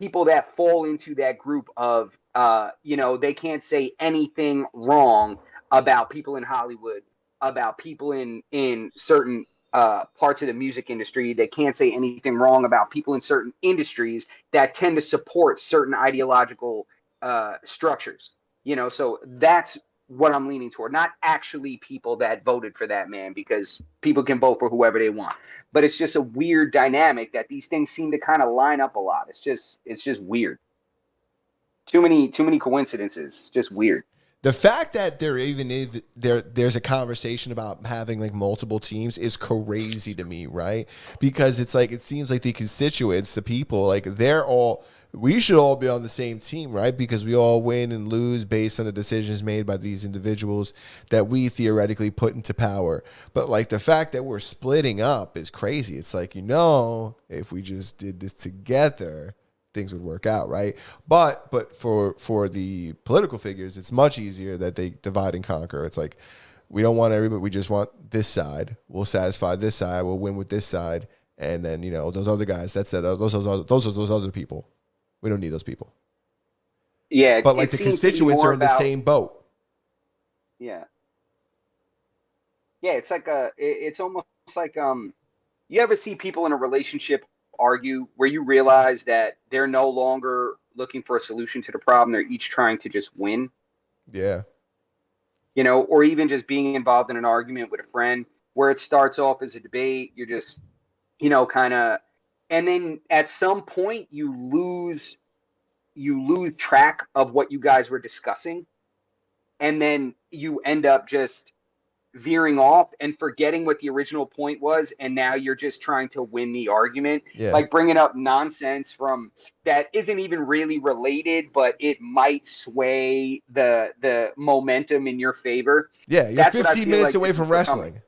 people that fall into that group of, they can't say anything wrong about people in Hollywood, about people in certain parts of the music industry. They can't say anything wrong about people in certain industries that tend to support certain ideological structures. So that's what I'm leaning toward. Not actually people that voted for that man, because people can vote for whoever they want. But it's just a weird dynamic that these things seem to kind of line up a lot. It's just weird. Too many coincidences. Just weird. The fact that there's a conversation about having like multiple teams is crazy to me, right? Because it's like, it seems like the constituents, the people, like we should all be on the same team, right? Because we all win and lose based on the decisions made by these individuals that we theoretically put into power. But like the fact that we're splitting up is crazy. It's like, if we just did this together, things would work out, right? But for the political figures, it's much easier that they divide and conquer. It's like, we don't want everybody, we just want this side. We'll satisfy this side. We'll win with this side, and then those other guys. Those other people. We don't need those people. Yeah, but like the constituents are in the same boat. Yeah. Yeah, it's like it's almost like you ever see people in a relationship argue where you realize that they're no longer looking for a solution to the problem, they're each trying to just win. Yeah. Or even just being involved in an argument with a friend where it starts off as a debate, you're just kind of, and then at some point you lose track of what you guys were discussing, and then you end up just veering off and forgetting what the original point was, and now you're just trying to win the argument. Yeah. Like bringing up nonsense from that isn't even really related, but it might sway the momentum in your favor. Yeah, you're 15 minutes away from wrestling.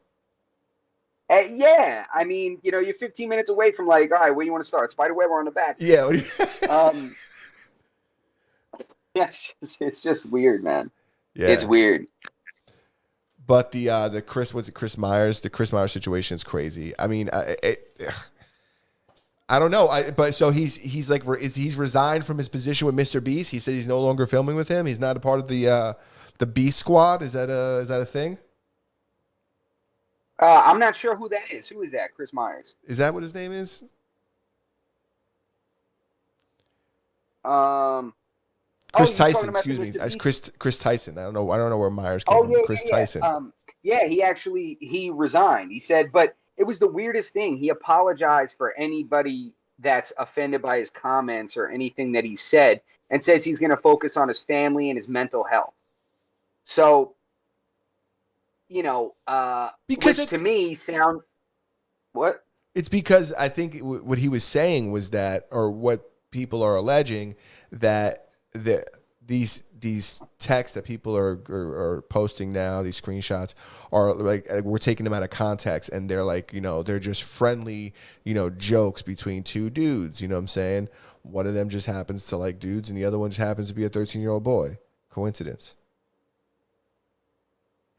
Yeah, I mean, you're 15 minutes away from like, all right, where do you want to start? Spiderweb or on the back? Yeah. It's just weird, man. Yeah. It's weird. But the Chris Myers? The Chris Myers situation is crazy. I mean, I don't know. But so he's like he's resigned from his position with Mr. Beast. He said he's no longer filming with him. He's not a part of the Beast Squad. Is that a thing? I'm not sure who that is. Who is that? Chris Myers. Is that what his name is? Chris Tyson, excuse me. As Chris Tyson. I don't know where Myers came from. Chris Tyson. Yeah, he resigned. He said, but it was the weirdest thing. He apologized for anybody that's offended by his comments or anything that he said, and says he's going to focus on his family and his mental health. So, because to me sound what? It's because I think what he was saying was that, or what people are alleging, that these texts that people are posting now, these screenshots, are like, we're taking them out of context, and they're like, they're just friendly, jokes between two dudes. You know what I'm saying? One of them just happens to like dudes, and the other one just happens to be a 13-year-old boy. Coincidence.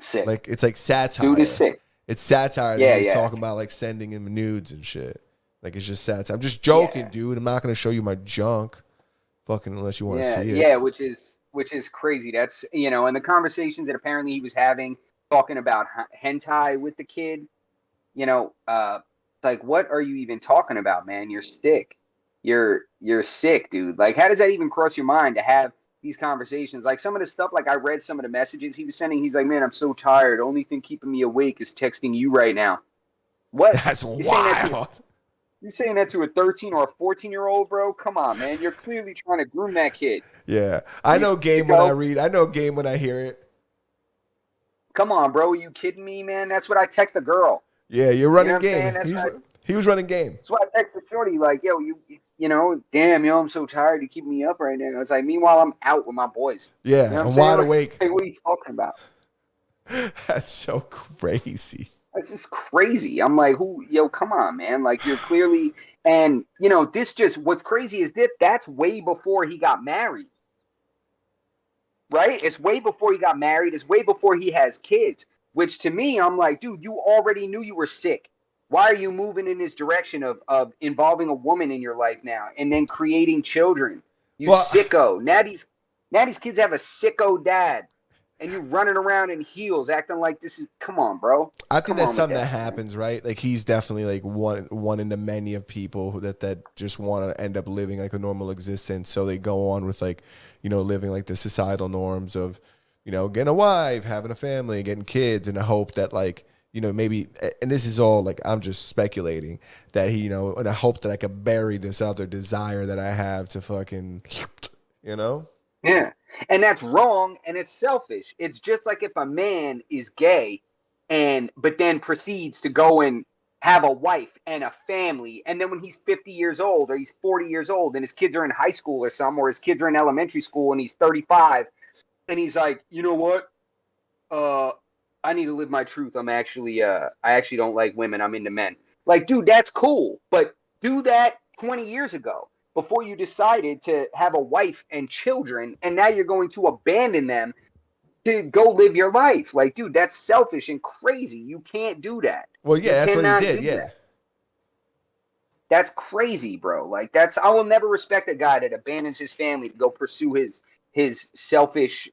Sick. Like, it's like satire. Dude is sick. It's satire. Yeah, he's talking about like sending him nudes and shit. Like, it's just satire. I'm just joking, dude. I'm not gonna show you my junk, fucking, unless you want to see it. Yeah, which is crazy. That's and the conversations that apparently he was having, talking about hentai with the kid. Like, what are you even talking about, man? You're sick. You're sick, dude. Like, how does that even cross your mind to have these conversations? Like, some of the stuff, like, I read some of the messages he was sending. He's like, man, I'm so tired. Only thing keeping me awake is texting you right now. What? That's wild. You're saying that to a 13 or a 14-year-old, bro? Come on, man. You're clearly trying to groom that kid. Yeah. I know game when I read. I know game when I hear it. Come on, bro. Are you kidding me, man? That's what I text a girl. Yeah, you're running game. He was running game. That's why I text the shorty, like, yo, damn, I'm so tired. You keep me up right now. It's like, meanwhile, I'm out with my boys. Yeah, I'm wide awake. Hey, what are you talking about? That's so crazy. That's just crazy. I'm like, come on, man. Like, you're clearly, and, what's crazy is that's way before he got married. Right? It's way before he got married. It's way before he has kids, which to me, I'm like, dude, you already knew you were sick. Why are you moving in this direction of involving a woman in your life now and then creating children? Sicko. Now these kids have a sicko dad. And you running around in heels, acting like this is. Come on, bro. I think that's something that happens, right? Like, he's definitely like one in the many of people that just want to end up living like a normal existence. So they go on with like, living like the societal norms of, getting a wife, having a family, getting kids, in the hope that like, maybe. And this is all like, I'm just speculating that he, in a hope that I could bury this other desire that I have to fucking, Yeah. And that's wrong, and it's selfish. It's just like if a man is gay but then proceeds to go and have a wife and a family, and then when he's 50 years old or he's 40 years old and his kids are in high school or something, or his kids are in elementary school and he's 35, and he's like, you know what? I need to live my truth. I actually don't like women. I'm into men. Like, dude, that's cool, but do that 20 years ago. Before you decided to have a wife and children, and now you're going to abandon them to go live your life. Like, dude, that's selfish and crazy. You can't do that. Well, yeah, that's what he did, yeah. That's crazy, bro. Like, I will never respect a guy that abandons his family to go pursue his selfish,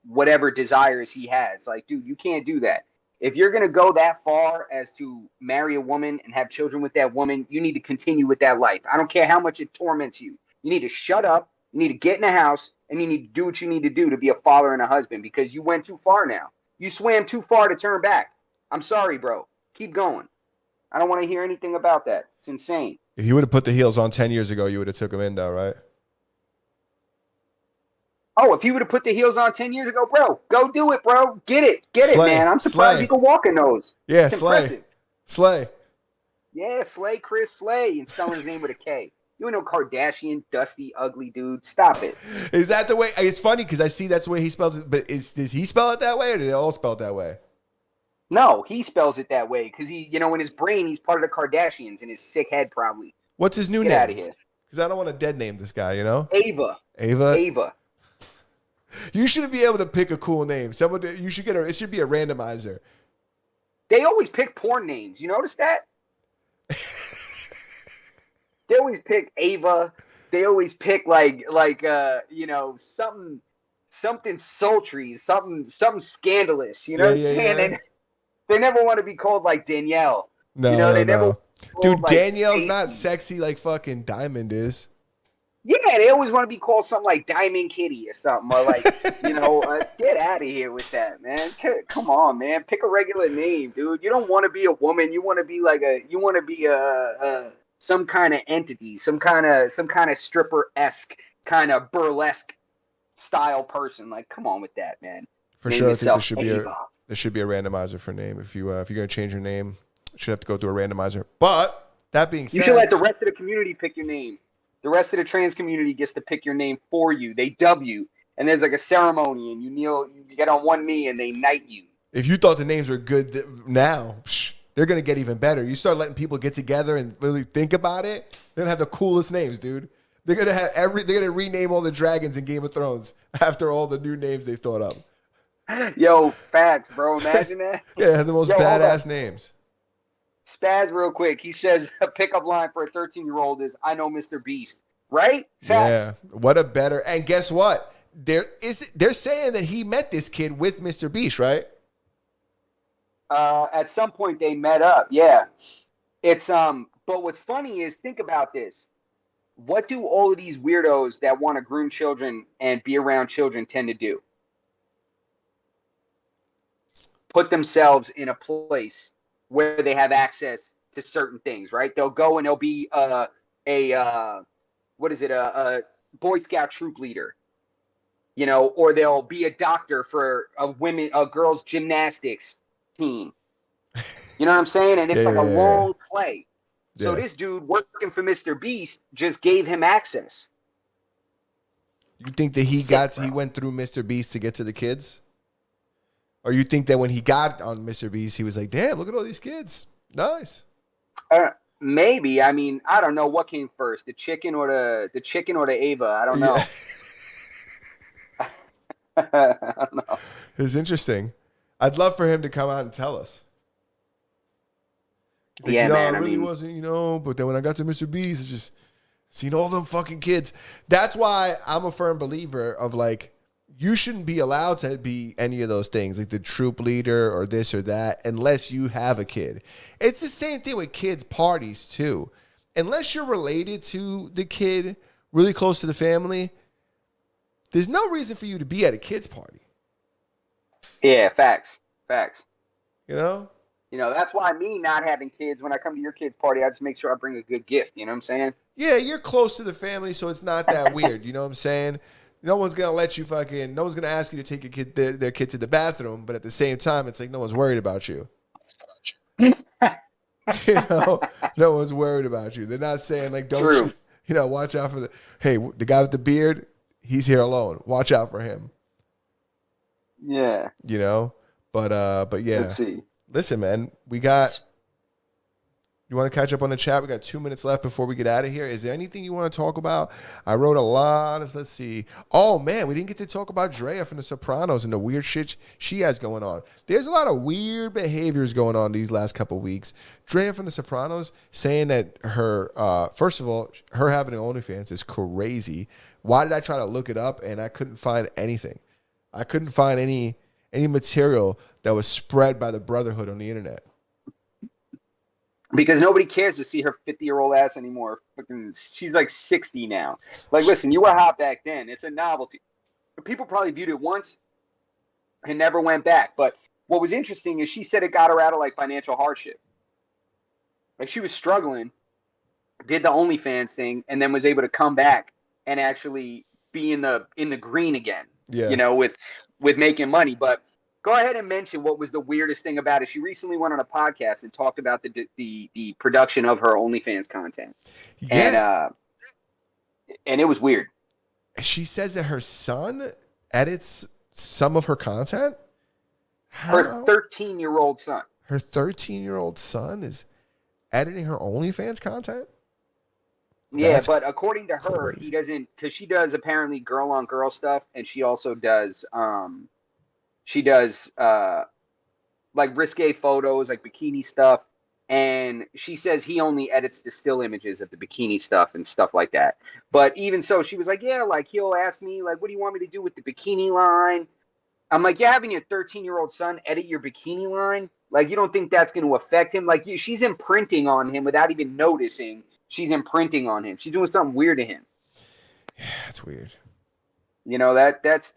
whatever desires he has. Like, dude, you can't do that. If you're going to go that far as to marry a woman and have children with that woman, you need to continue with that life. I don't care how much it torments you. You need to shut up. You need to get in a house, and you need to do what you need to do to be a father and a husband, because you went too far now. You swam too far to turn back. I'm sorry, bro. Keep going. I don't want to hear anything about that. It's insane. If you would have put the heels on 10 years ago, you would have took him in, though, right? Oh, if he would have put the heels on 10 years ago, bro, go do it, bro. Get it, man. I'm surprised you can walk in those. Yeah, it's impressive. Slay. Yeah, Slay, Chris Slay, and spelling his name with a K. You ain't no Kardashian, dusty, ugly dude. Stop it. Is that the way? It's funny because I see that's the way he spells it, but does he spell it that way, or do they all spell it that way? No, he spells it that way because he, in his brain, he's part of the Kardashians in his sick head, probably. What's his new name? Get out of here. Because I don't want to dead name this guy, Ava. You should be able to pick a cool name. You should get it should be a randomizer. They always pick porn names. You notice that? They always pick Ava. They always pick something sultry, something scandalous. You know what I'm saying? Yeah. They never want to be called like Danielle. No, they never. Dude, like Danielle's Stacey. not sexy like fucking Diamond is. Yeah, they always want to be called something like Diamond Kitty or something, or like get out of here with that, man. Come on, man. Pick a regular name, dude. You don't want to be a woman. You want to be some kind of entity, some kind of stripper-esque, kind of burlesque style person. Like, come on with that, man. For Name sure, I think yourself Ava. there should be a randomizer for name. If you're gonna change your name, you should have to go through a randomizer. But that being said, you should let the rest of the community pick your name. The rest of the trans community gets to pick your name for you. They dub you, and there's like a ceremony, and you get on one knee, and they knight you. if you thought the names were good now, they're gonna get even better. You start letting people get together and really think about it, they're gonna have the coolest names, dude. They're gonna rename all the dragons in Game of Thrones after all the new names they've thought up. Yo, facts, bro. Imagine that. Yeah, they have the most badass names. Spaz, real quick. He says a pickup line for a 13-year-old is "I know Mr. Beast." Right? Facts. Yeah. What a better. And guess what? They're saying that he met this kid with Mr. Beast, right? At some point they met up. Yeah. It's But what's funny is, think about this. What do all of these weirdos that want to groom children and be around children tend to do? Put themselves in a place where they have access to certain things, right? They'll go and they'll be a Boy Scout troop leader, or they'll be a doctor for a girls' gymnastics team. You know what I'm saying? And it's a long play. So this dude working for Mr. Beast just gave him access. You think that he went through Mr. Beast to get to the kids? Or you think that when he got on Mr. Beast, he was like, damn, look at all these kids. Nice. Maybe. I mean, I don't know what came first, the chicken or the Ava. I don't know. Yeah. I don't know. It's interesting. I'd love for him to come out and tell us. Like, yeah, man. I really wasn't, but then when I got to Mr. Beast, it's just seen all them fucking kids. That's why I'm a firm believer of like, you shouldn't be allowed to be any of those things, like the troop leader or this or that, unless you have a kid. It's the same thing with kids' parties, too. Unless you're related to the kid, really close to the family, there's no reason for you to be at a kid's party. Yeah, facts. That's why me not having kids, when I come to your kid's party, I just make sure I bring a good gift. You know what I'm saying? Yeah, you're close to the family, so it's not that weird. You know what I'm saying? No one's going to no one's going to ask you to take their kid to the bathroom, but at the same time, it's like no one's worried about you. No one's worried about you. They're not saying like, don't watch out for the guy with the beard, he's here alone. Watch out for him. Yeah. But yeah. Let's see. Listen, man, you want to catch up on the chat? We got 2 minutes left before we get out of here. Is there anything you want to talk about? I wrote a lot. Let's see. Oh, man, we didn't get to talk about Drea from The Sopranos and the weird shit she has going on. There's a lot of weird behaviors going on these last couple of weeks. Drea from The Sopranos saying that first of all, her having an OnlyFans is crazy. Why did I try to look it up and I couldn't find anything? I couldn't find any material that was spread by the Brotherhood on the internet. Because nobody cares to see her 50-year-old ass anymore. She's like 60 now. Like, listen, you were hot back then. It's a novelty. People probably viewed it once and never went back. But what was interesting is she said it got her out of like financial hardship. Like, she was struggling, did the OnlyFans thing, and then was able to come back and actually be in the green again. Yeah. With making money. But go ahead and mention what was the weirdest thing about it. She recently went on a podcast and talked about the production of her OnlyFans content. Yeah. And it was weird. She says that her son edits some of her content? Her 13-year-old son. Her 13-year-old son is editing her OnlyFans content? Yeah, That's but according to her, he crazy. doesn't, because she does apparently girl on girl stuff, and she also does she does like risque photos, like bikini stuff. And she says he only edits the still images of the bikini stuff and stuff like that. But even so, she was like, yeah, like he'll ask me, like, what do you want me to do with the bikini line? I'm like, you're having your 13-year-old son edit your bikini line? Like, you don't think that's going to affect him? Like, she's imprinting on him without even noticing. She's imprinting on him. She's doing something weird to him. That's weird. You know, that's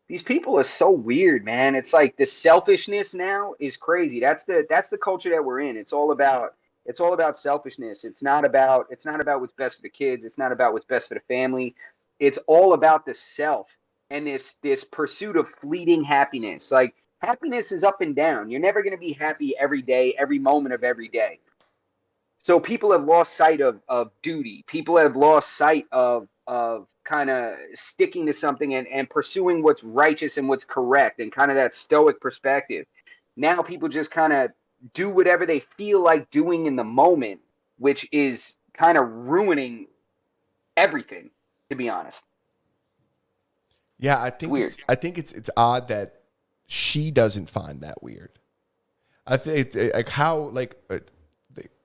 these people are so weird, man. It's like the selfishness now is crazy. That's the culture that we're in. It's all about selfishness. It's not about what's best for the kids. It's not about what's best for the family. It's all about the self and this pursuit of fleeting happiness. Like happiness is up and down. You're never going to be happy every day, every moment of every day. So people have lost sight of duty. People have lost sight of kind of sticking to something and pursuing what's righteous and what's correct and kind of that stoic perspective. Now people just kind of do whatever they feel like doing in the moment, which is kind of ruining everything, to be honest. Yeah, It's weird. I think it's odd that she doesn't find that weird. I think like how like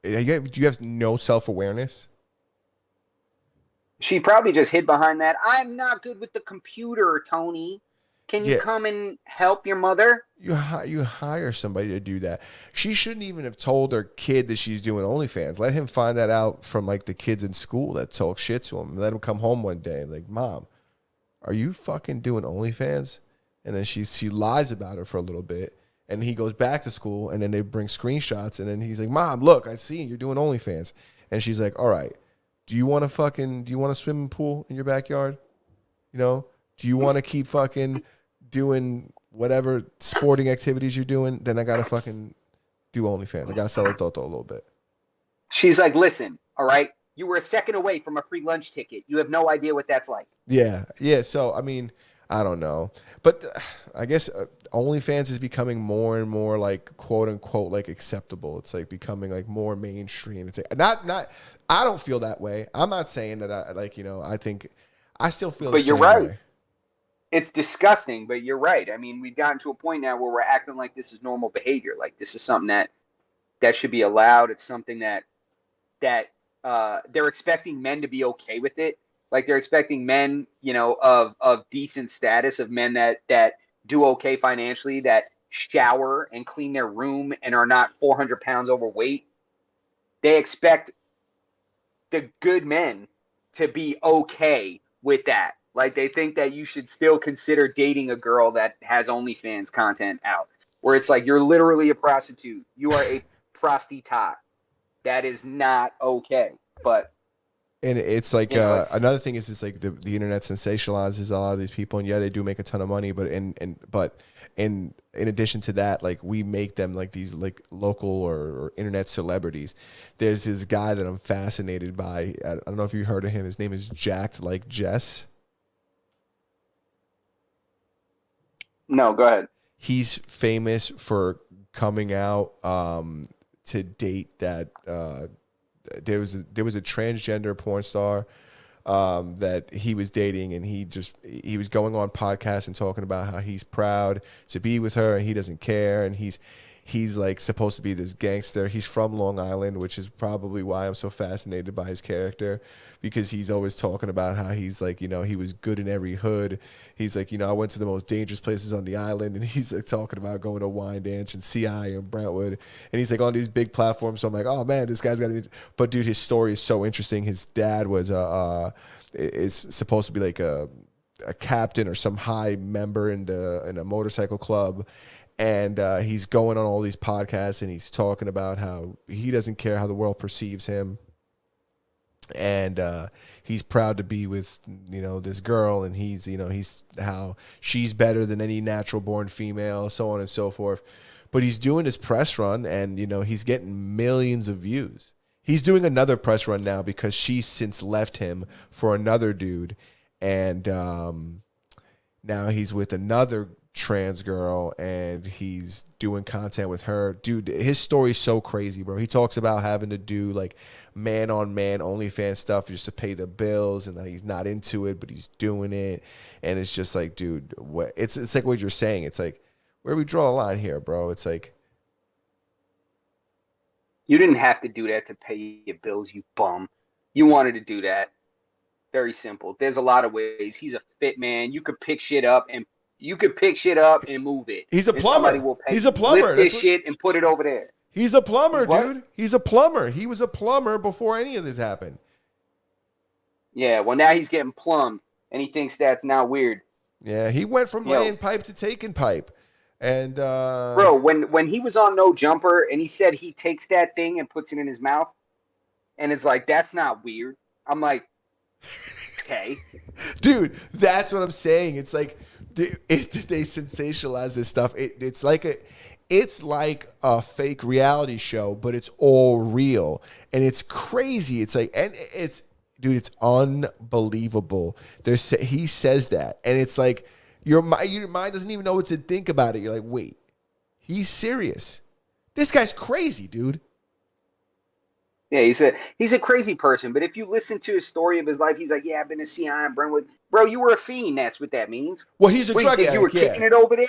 do you have no self awareness? She probably just hid behind that. I'm not good with the computer, Tony. Can you Yeah, come and help your mother? you hire somebody to do that. She shouldn't even have told her kid that she's doing OnlyFans. Let him find that out from like the kids in school that talk shit to him. Let him come home one day and like, Mom, are you fucking doing OnlyFans? And then she lies about it for a little bit. And he goes back to school and then they bring screenshots. And then he's like, Mom, look, I see you're doing OnlyFans. And she's like, all right, do you want a swimming pool in your backyard? You know, do you want to keep fucking doing whatever sporting activities you're doing? Then I got to fucking do OnlyFans. I got to sell it Toto a little bit. She's like, listen, all right, you were a second away from a free lunch ticket. You have no idea what that's like. Yeah. Yeah. So, I mean, I don't know. But I guess OnlyFans is becoming more and more like quote unquote like acceptable. It's like becoming like more mainstream. It's like, not. I don't feel that way. I'm not saying that I like I think I still feel the But you're same right. way. It's disgusting, but you're right. I mean, we've gotten to a point now where we're acting like this is normal behavior. Like this is something that should be allowed. It's something that they're expecting men to be okay with it. Like they're expecting men, of decent status, of men that do okay financially, that shower and clean their room and are not 400 pounds overweight. They expect the good men to be okay with that. Like they think that you should still consider dating a girl that has OnlyFans content out, where it's like you're literally a prostitute. You are a prostitute. That is not okay. But And it's like it's another thing is it's like the internet sensationalizes a lot of these people, and yeah, they do make a ton of money. But in addition to that, like we make them like these like local or internet celebrities. There's this guy that I'm fascinated by. I don't know if you heard of him. His name is Jacked Like Jess. no. Go ahead. He's famous for coming out to date that there was a transgender porn star that he was dating, and he was going on podcasts and talking about how he's proud to be with her and he doesn't care, and he's like supposed to be this gangster. He's from Long Island, which is probably why I'm so fascinated by his character, because he's always talking about how he's like, he was good in every hood. He's like, I went to the most dangerous places on the island, and he's like talking about going to Wyandanch and CI and Brentwood, and he's like on these big platforms. So I'm like, oh man, this guy's got. But dude, his story is so interesting. His dad was is supposed to be like a captain or some high member in a motorcycle club. And he's going on all these podcasts and he's talking about how he doesn't care how the world perceives him. And he's proud to be with, this girl, and he's how she's better than any natural born female, so on and so forth. But he's doing his press run and, he's getting millions of views. He's doing another press run now because she's since left him for another dude. And now he's with another trans girl and he's doing content with her. Dude, his story's so crazy, bro. He talks about having to do like man on man OnlyFans stuff just to pay the bills, and that he's not into it, but he's doing it. And it's just like, dude, what it's like what you're saying. It's like, where do we draw the line here, bro? It's like, you didn't have to do that to pay your bills, you bum. You wanted to do that. Very simple. There's a lot of ways. He's a fit man. You could pick shit up and move it. He's a and plumber. Somebody will pay He's a plumber. Lift this shit and put it over there. He's a plumber, What? dude. He's a plumber. He was a plumber before any of this happened. Yeah, well, now he's getting plumbed, and he thinks that's now weird. Yeah, he went from Yo. laying pipe to taking pipe. And Bro, when he was on No Jumper and he said he takes that thing and puts it in his mouth, and it's like, that's not weird. I'm like, okay. dude, that's what I'm saying. It's like they sensationalize this stuff. It's like a fake reality show, but it's all real, and it's crazy. It's like, and it's, dude, it's unbelievable. He says that, and it's like your mind doesn't even know what to think about it. You're like, wait, he's serious. This guy's crazy, dude. Yeah, he's a crazy person. But if you listen to his story of his life, he's like, yeah, I've been to CI and Brentwood. Bro, you were a fiend. That's what that means. Well, he's a What, drug you think you were addict. kicking it over there?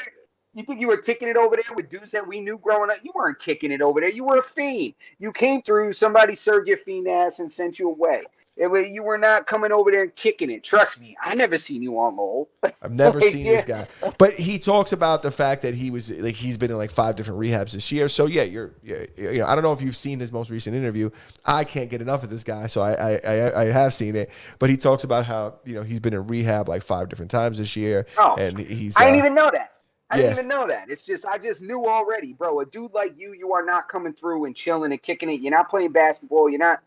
You think you were kicking it over there with dudes that we knew growing up? You weren't kicking it over there. You were a fiend. You came through, somebody served your fiend ass and sent you away. You were not coming over there and kicking it. Trust me, I never seen you on Lowell. I've never seen this guy, but he talks about the fact that he's been in like 5 different rehabs this year. So yeah, I don't know if you've seen his most recent interview. I can't get enough of this guy, so I have seen it. But he talks about how he's been in rehab like 5 different times this year. Oh, and he's I didn't even know that. I yeah. didn't even know that. It's just I just knew already, bro. A dude like you are not coming through and chilling and kicking it. You're not playing basketball. You're not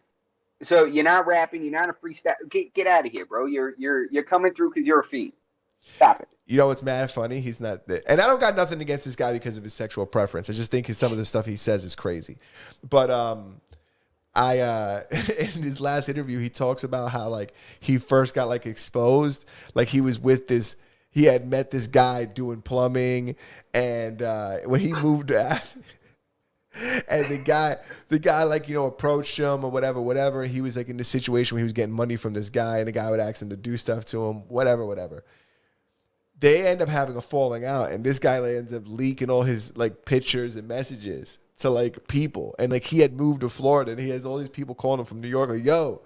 rapping. You're not a freestyle. Get out of here, bro. You're coming through because you're a fiend. Stop it. You know what's mad funny? He's not, and I don't got nothing against this guy because of his sexual preference. I just think some of the stuff he says is crazy. But in his last interview, he talks about how like he first got like exposed, like he was with this. He had met this guy doing plumbing, and when he moved out. And the guy like, approached him or whatever. He was like in this situation where he was getting money from this guy, and the guy would ask him to do stuff to him, whatever. They end up having a falling out, and this guy ends up leaking all his like pictures and messages to like people. And like he had moved to Florida, and he has all these people calling him from New York, like, yo,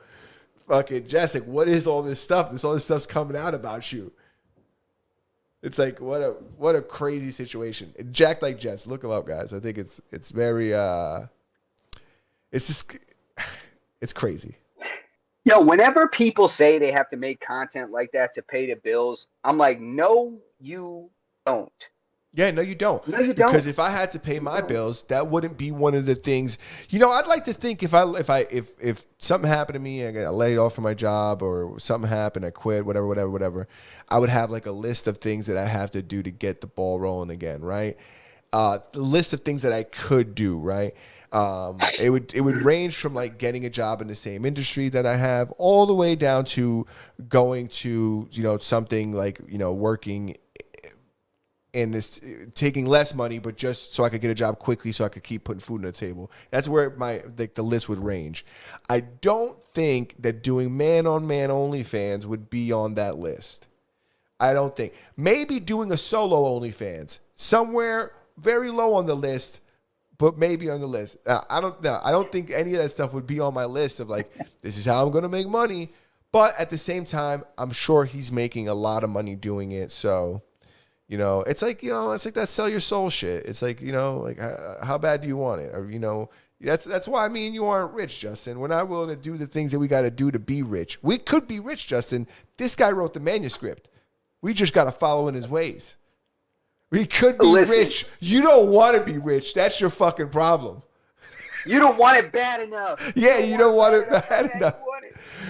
fucking Jessica, what is all this stuff? All this stuff's coming out about you. It's like what a crazy situation. Jack like Jess, look him up, guys. I think it's very it's crazy. Yo, whenever people say they have to make content like that to pay the bills, I'm like, no, you don't. Yeah, no, you don't. No, you don't. Because if I had to pay my bills, that wouldn't be one of the things. I'd like to think if something happened to me, I got laid off from my job, or something happened, I quit, whatever, I would have like a list of things that I have to do to get the ball rolling again, right? The list of things that I could do, right? It would range from like getting a job in the same industry that I have, all the way down to going to something like working. And this taking less money, but just so I could get a job quickly, so I could keep putting food on the table. That's where the list would range. I don't think that doing man-on-man OnlyFans would be on that list. I don't think. Maybe doing a solo OnlyFans somewhere very low on the list, but maybe on the list. I don't think any of that stuff would be on my list of like, this is how I'm going to make money. But at the same time, I'm sure he's making a lot of money doing it, so. It's like, it's like that sell your soul shit. It's like, like how bad do you want it? Or, that's why me and you aren't rich, Justin. We're not willing to do the things that we got to do to be rich. We could be rich, Justin. This guy wrote the manuscript. We just got to follow in his ways. We could be rich. You don't want to be rich. That's your fucking problem. You don't want it bad enough. Yeah, you don't want it bad enough.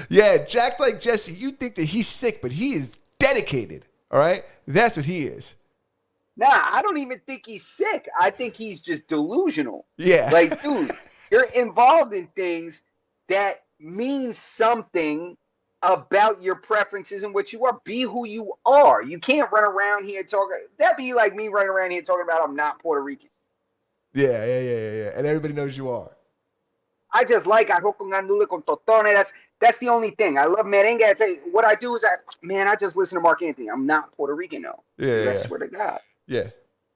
Yeah, Jack like Jesse, you think that he's sick, but he is dedicated. All right? That's what he is. Nah, I don't even think he's sick. I think he's just delusional. Yeah. Like, dude, you're involved in things that mean something about your preferences and what you are. Be who you are. You can't run around here talking. That'd be like me running around here talking about I'm not Puerto Rican. Yeah. And everybody knows you are. I just like arroz con gandules con tostones. That's the only thing. I love merengue. I say what I do is I just listen to Mark Anthony. I'm not Puerto Rican though. Yeah. I swear to God. Yeah.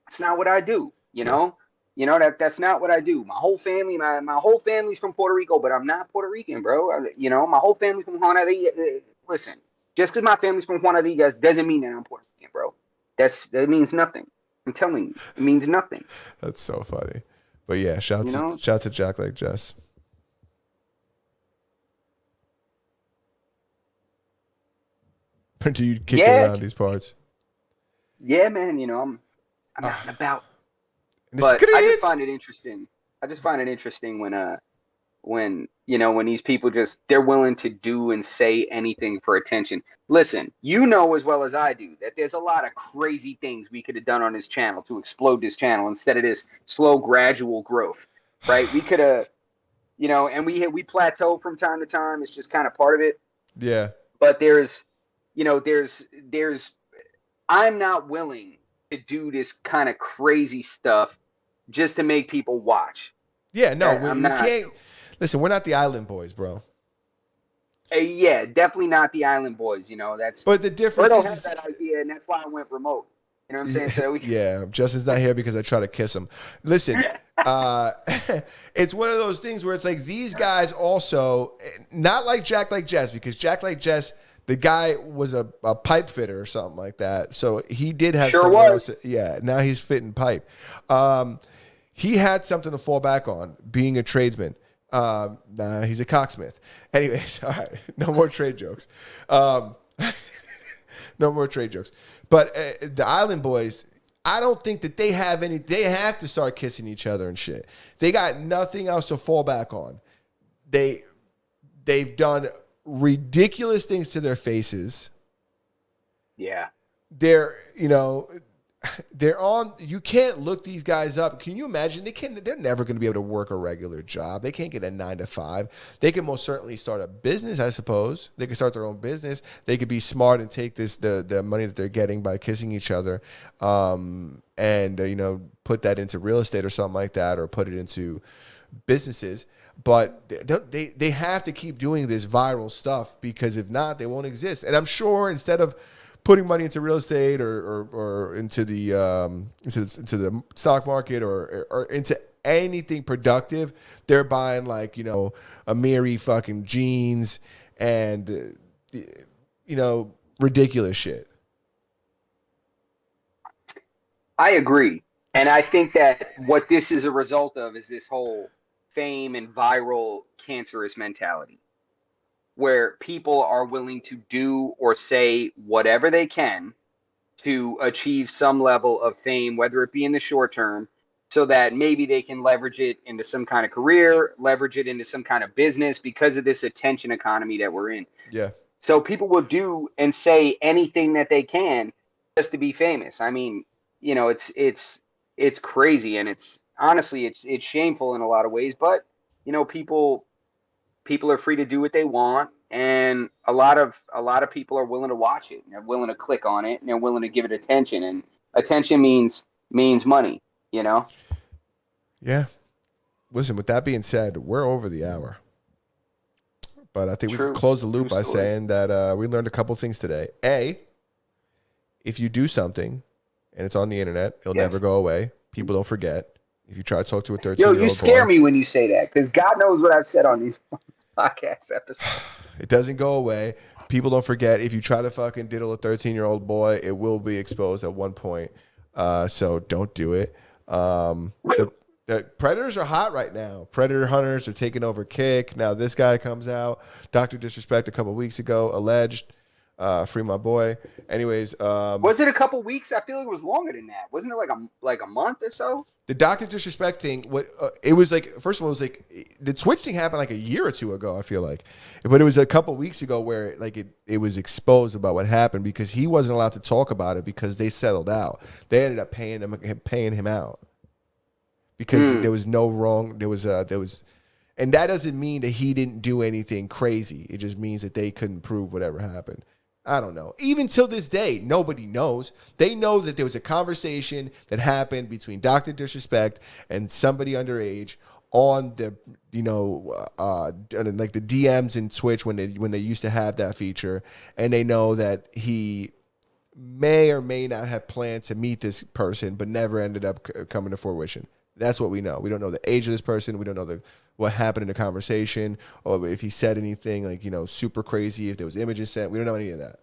That's not what I do. You know. You know that's not what I do. My whole family, my whole family's from Puerto Rico, but I'm not Puerto Rican, bro. You know, my whole family from Juanadilla. Listen, just because my family's from Juanadillas doesn't mean that I'm Puerto Rican, bro. That means nothing. I'm telling you, it means nothing. That's so funny. But yeah, shout to Jack Like Jess. Do you kick it around these parts? Yeah, man. You know, I'm out and about. But I just find it interesting. When these people they're willing to do and say anything for attention. Listen, you know as well as I do that there's a lot of crazy things we could have done on this channel to explode this channel instead of this slow, gradual growth, right? We could have, and we plateau from time to time. It's just kind of part of it. Yeah. But there's I'm not willing to do this kind of crazy stuff just to make people watch. Yeah, no, we can't. Listen, we're not the Island Boys, bro. Yeah, definitely not the Island Boys. That's. But the difference is have that idea, and that's why I went remote. You know what I'm saying? So yeah, Justin's not here because I try to kiss him. Listen, it's one of those things where it's like these guys also, not like Jack Like Jess, because Jack Like Jess, the guy was a pipe fitter or something like that. So he did have now he's fitting pipe. He had something to fall back on, being a tradesman. He's a cocksmith. Anyways, all right, no more trade jokes. No more trade jokes. But the Island Boys, I don't think that they have any. They have to start kissing each other and shit. They got nothing else to fall back on. They've done ridiculous things to their faces. Yeah. They're on. You can't look these guys up. Can you imagine? They're never going to be able to work a regular job. They can't get a 9 to 5. They can most certainly start a business, I suppose. They can start their own business. They could be smart and take the money that they're getting by kissing each other, and put that into real estate or something like that, or put it into businesses. But they have to keep doing this viral stuff, because if not, they won't exist. And I'm sure instead of putting money into real estate or into the stock market or into anything productive, they're buying Amiri fucking jeans and ridiculous shit. I agree. And I think that what this is a result of is this whole fame and viral cancerous mentality, where people are willing to do or say whatever they can to achieve some level of fame, whether it be in the short term, so that maybe they can leverage it into some kind of career, leverage it into some kind of business, because of this attention economy that we're in. Yeah. So people will do and say anything that they can just to be famous. I mean, it's crazy, and it's honestly it's shameful in a lot of ways, but people are free to do what they want, and a lot of people are willing to watch it, and they're willing to click on it, and they're willing to give it attention, and attention means money, Yeah. Listen, with that being said, we're over the hour, but I think we can close the loop by saying that we learned a couple things today. A, if you do something and it's on the internet, it'll never go away. People don't forget. If you try to talk to a 13-year-old boy. You scare me when you say that, because God knows what I've said on these podcast episodes. It doesn't go away. People don't forget. If you try to fucking diddle a 13-year-old boy, it will be exposed at one point. So don't do it. The predators are hot right now. Predator hunters are taking over Kick. Now this guy comes out. Dr. Disrespect a couple weeks ago alleged. Free my boy. Anyways, was it a couple weeks? I feel like it was longer than that. Wasn't it like a month or so? The Dr. Disrespect thing, it was like, first of all, it was like the Twitch thing happened like a year or two ago, I feel like. But it was a couple weeks ago where it was exposed about what happened, because he wasn't allowed to talk about it because they settled out. They ended up paying him out because there was no wrong. There was And that doesn't mean that he didn't do anything crazy. It just means that they couldn't prove whatever happened. I don't know. Even till this day, nobody knows. They know that there was a conversation that happened between Dr. Disrespect and somebody underage on the, like the DMs in Twitch when they used to have that feature, and they know that he may or may not have planned to meet this person, but never ended up coming to fruition. That's what we know. We don't know the age of this person. We don't know what happened in the conversation, or if he said anything like, super crazy, if there was images sent. We don't know any of that.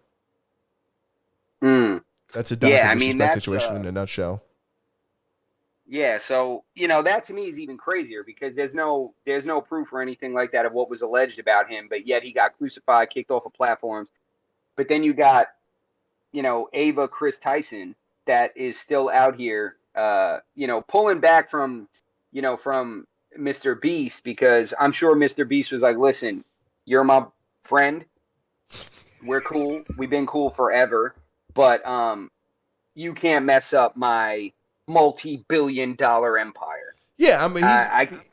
That's a Dr. Disrespect situation in a nutshell. Yeah, so that to me is even crazier because there's no proof or anything like that of what was alleged about him, but yet he got crucified, kicked off of platforms. But then you got Ava Chris Tyson that is still out here pulling back from Mr. Beast, because I'm sure Mr. Beast was like, listen, you're my friend, we're cool, we've been cool forever, but you can't mess up my multi-billion-dollar empire. Yeah, I mean,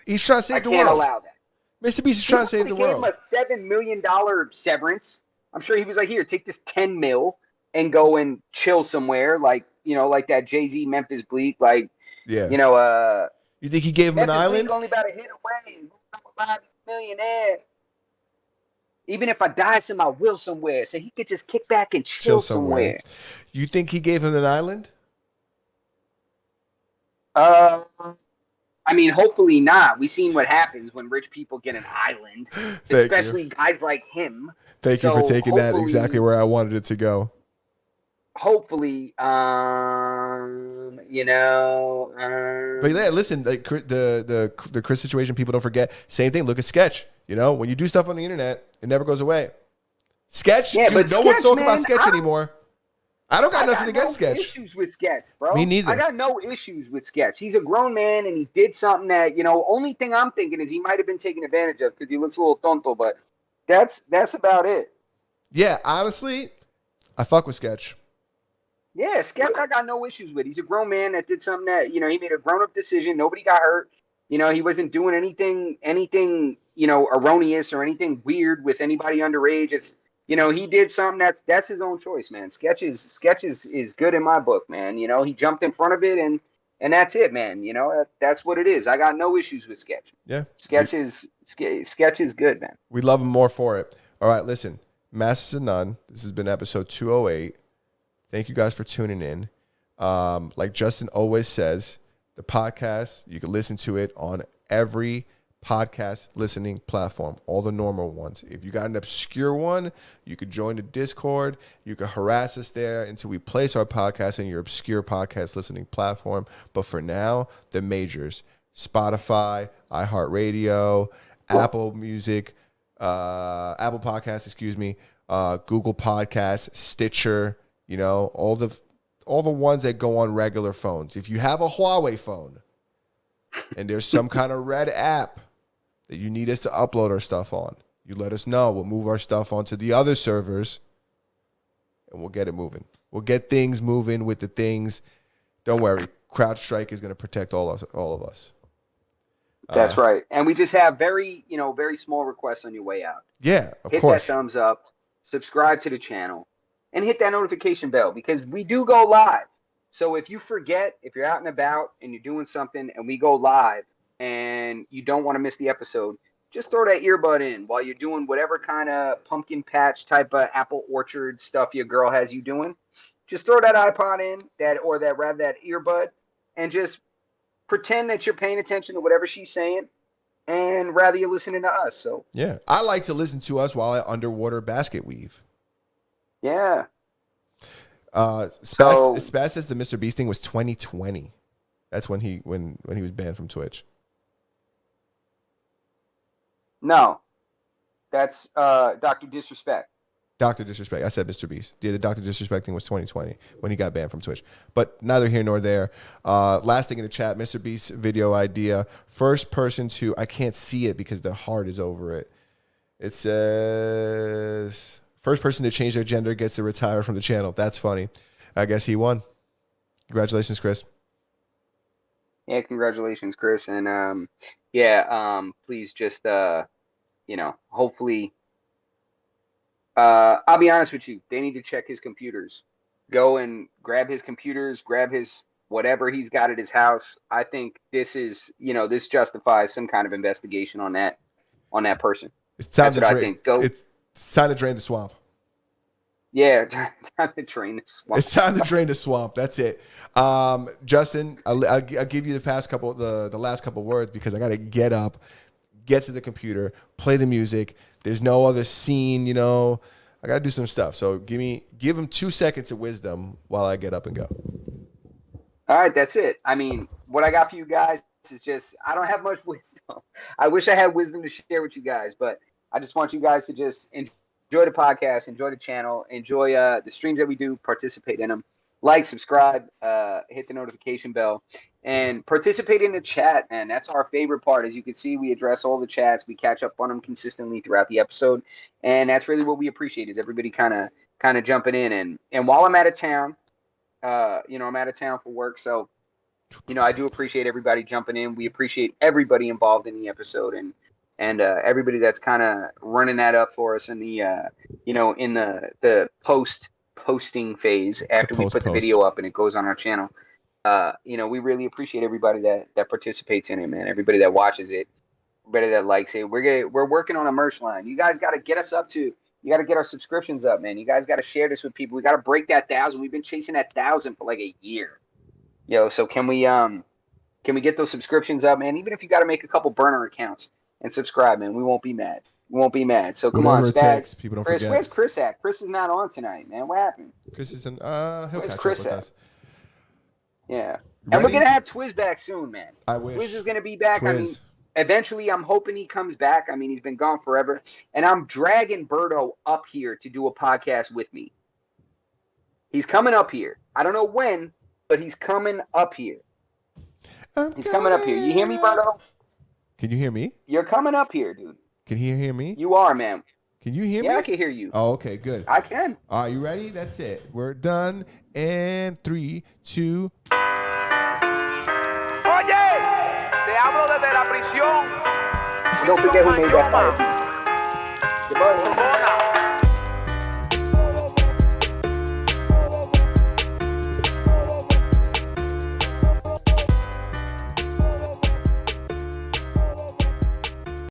he's trying to save the world. I can't allow that. Mr. Beast is trying to save the world. He gave him a $7 million severance. I'm sure he was like, here, take this 10 mil and go and chill somewhere, like that Jay-Z Memphis Bleak, like, yeah. You think he gave him Memphis an island? Bleak only about a hit away. I'm a millionaire. Even if I die some, I will somewhere. So he could just kick back and chill somewhere. You think he gave him an island? I mean, hopefully not. We've seen what happens when rich people get an island, especially guys like him. Thank you for taking that exactly where I wanted it to go. Hopefully, but yeah, listen, like the Chris situation, people don't forget. Same thing. Look at Sketch. When you do stuff on the internet, it never goes away. Sketch, yeah, dude, no one's talking about Sketch anymore. I don't got nothing against Sketch. Issues with Sketch, bro. Me neither. I got no issues with Sketch. He's a grown man, and he did something that only thing I'm thinking is he might have been taken advantage of because he looks a little tonto, but that's about it. Yeah, honestly, I fuck with Sketch. Yeah, Sketch I got no issues with. He's a grown man that did something that, he made a grown-up decision. Nobody got hurt. He wasn't doing anything, erroneous or anything weird with anybody underage. It's, he did something that's his own choice, man. Sketch is good in my book, man. He jumped in front of it and that's it, man. That's what it is. I got no issues with Sketch. Yeah. Sketch is good, man. We love him more for it. All right, listen, Masters of None. This has been episode 208. Thank you guys for tuning in. Like Justin always says, the podcast, you can listen to it on every podcast listening platform, all the normal ones. If you got an obscure one, you could join the Discord. You could harass us there until we place our podcast in your obscure podcast listening platform. But for now, the majors, Spotify, iHeartRadio, Apple Music, Apple Podcasts, Google Podcasts, Stitcher, all the ones that go on regular phones. If you have a Huawei phone and there's some kind of red app that you need us to upload our stuff on, you let us know. We'll move our stuff onto the other servers and we'll get it moving. We'll get things moving with the things. Don't worry. CrowdStrike is going to protect all of us. That's right. And we just have very small requests on your way out. Yeah, of course. Hit that thumbs up, subscribe to the channel, and hit that notification bell because we do go live. So if you forget, if you're out and about and you're doing something and we go live and you don't want to miss the episode, just throw that earbud in while you're doing whatever kind of pumpkin patch type of apple orchard stuff your girl has you doing. Just throw that iPod in, that earbud, and just pretend that you're paying attention to whatever she's saying and rather you're listening to us. So yeah, I like to listen to us while I underwater basket weave. Yeah. Spaz says the Mr. Beast thing was 2020. That's when he was banned from Twitch. No, that's Dr. Disrespect. Dr. Disrespect. I said Mr. Beast. The Dr. Disrespect thing was 2020 when he got banned from Twitch. But neither here nor there. Last thing in the chat, Mr. Beast's video idea. First person to, I can't see it because the heart is over it. It says, first person to change their gender gets to retire from the channel. That's funny. I guess he won. Congratulations, Chris. Yeah, congratulations, Chris. And yeah, please just hopefully I'll be honest with you, they need to check his computers. Go and grab his computers, grab his whatever he's got at his house. I think this justifies some kind of investigation on that person. It's time That's to what I drain. think. Go, It's time to drain the swamp. yeah, time to drain the swamp. It's time to drain the swamp. That's it. Justin, I'll give you the last couple words because I got to get up, get to the computer, play the music. There's no other scene, I got to do some stuff. So give him 2 seconds of wisdom while I get up and go. All right, that's it. I mean, what I got for you guys is just I don't have much wisdom. I wish I had wisdom to share with you guys, but I just want you guys to just enjoy the podcast, enjoy the channel, enjoy the streams that we do, participate in them, like, subscribe, hit the notification bell, and participate in the chat, man. That's our favorite part. As you can see, we address all the chats, we catch up on them consistently throughout the episode, and that's really what we appreciate is everybody kind of jumping in. And while I'm out of town. I'm out of town for work, so I do appreciate everybody jumping in. We appreciate everybody involved in the episode and everybody that's kind of running that up for us in the in the posting phase after we put the video up and it goes on our channel. We really appreciate everybody that participates in it, man. Everybody that watches it, everybody that likes it. We're working on a merch line. You guys got to get us up to. You got to get our subscriptions up, man. You guys got to share this with people. We got to break that 1,000. We've been chasing that 1,000 for like a year. So can we get those subscriptions up, man? Even if you got to make a couple burner accounts and subscribe, man, we won't be mad. We won't be mad. So come on, Spags. People don't Chris, forget. where's Chris at? Chris is not on tonight, man. What happened? Chris is he'll where's catch Chris up with at? us. Yeah. Ready? And we're gonna have Twiz back soon, man. I wish. Twiz is gonna be back. Twiz. I mean, eventually, I'm hoping he comes back. I mean, he's been gone forever. And I'm dragging Berto up here to do a podcast with me. He's coming up here. I don't know when, but he's coming up here. He's coming up here. You hear me, Berto? Can you hear me? You're coming up here, dude. Can you hear me? You are, man. Can you hear me? Yeah, I can hear you. Oh, okay, good. I can. Are you ready? That's it. We're done. And 3, 2. Oye, te hablo desde la prisión. Don't forget who made that fire. Goodbye.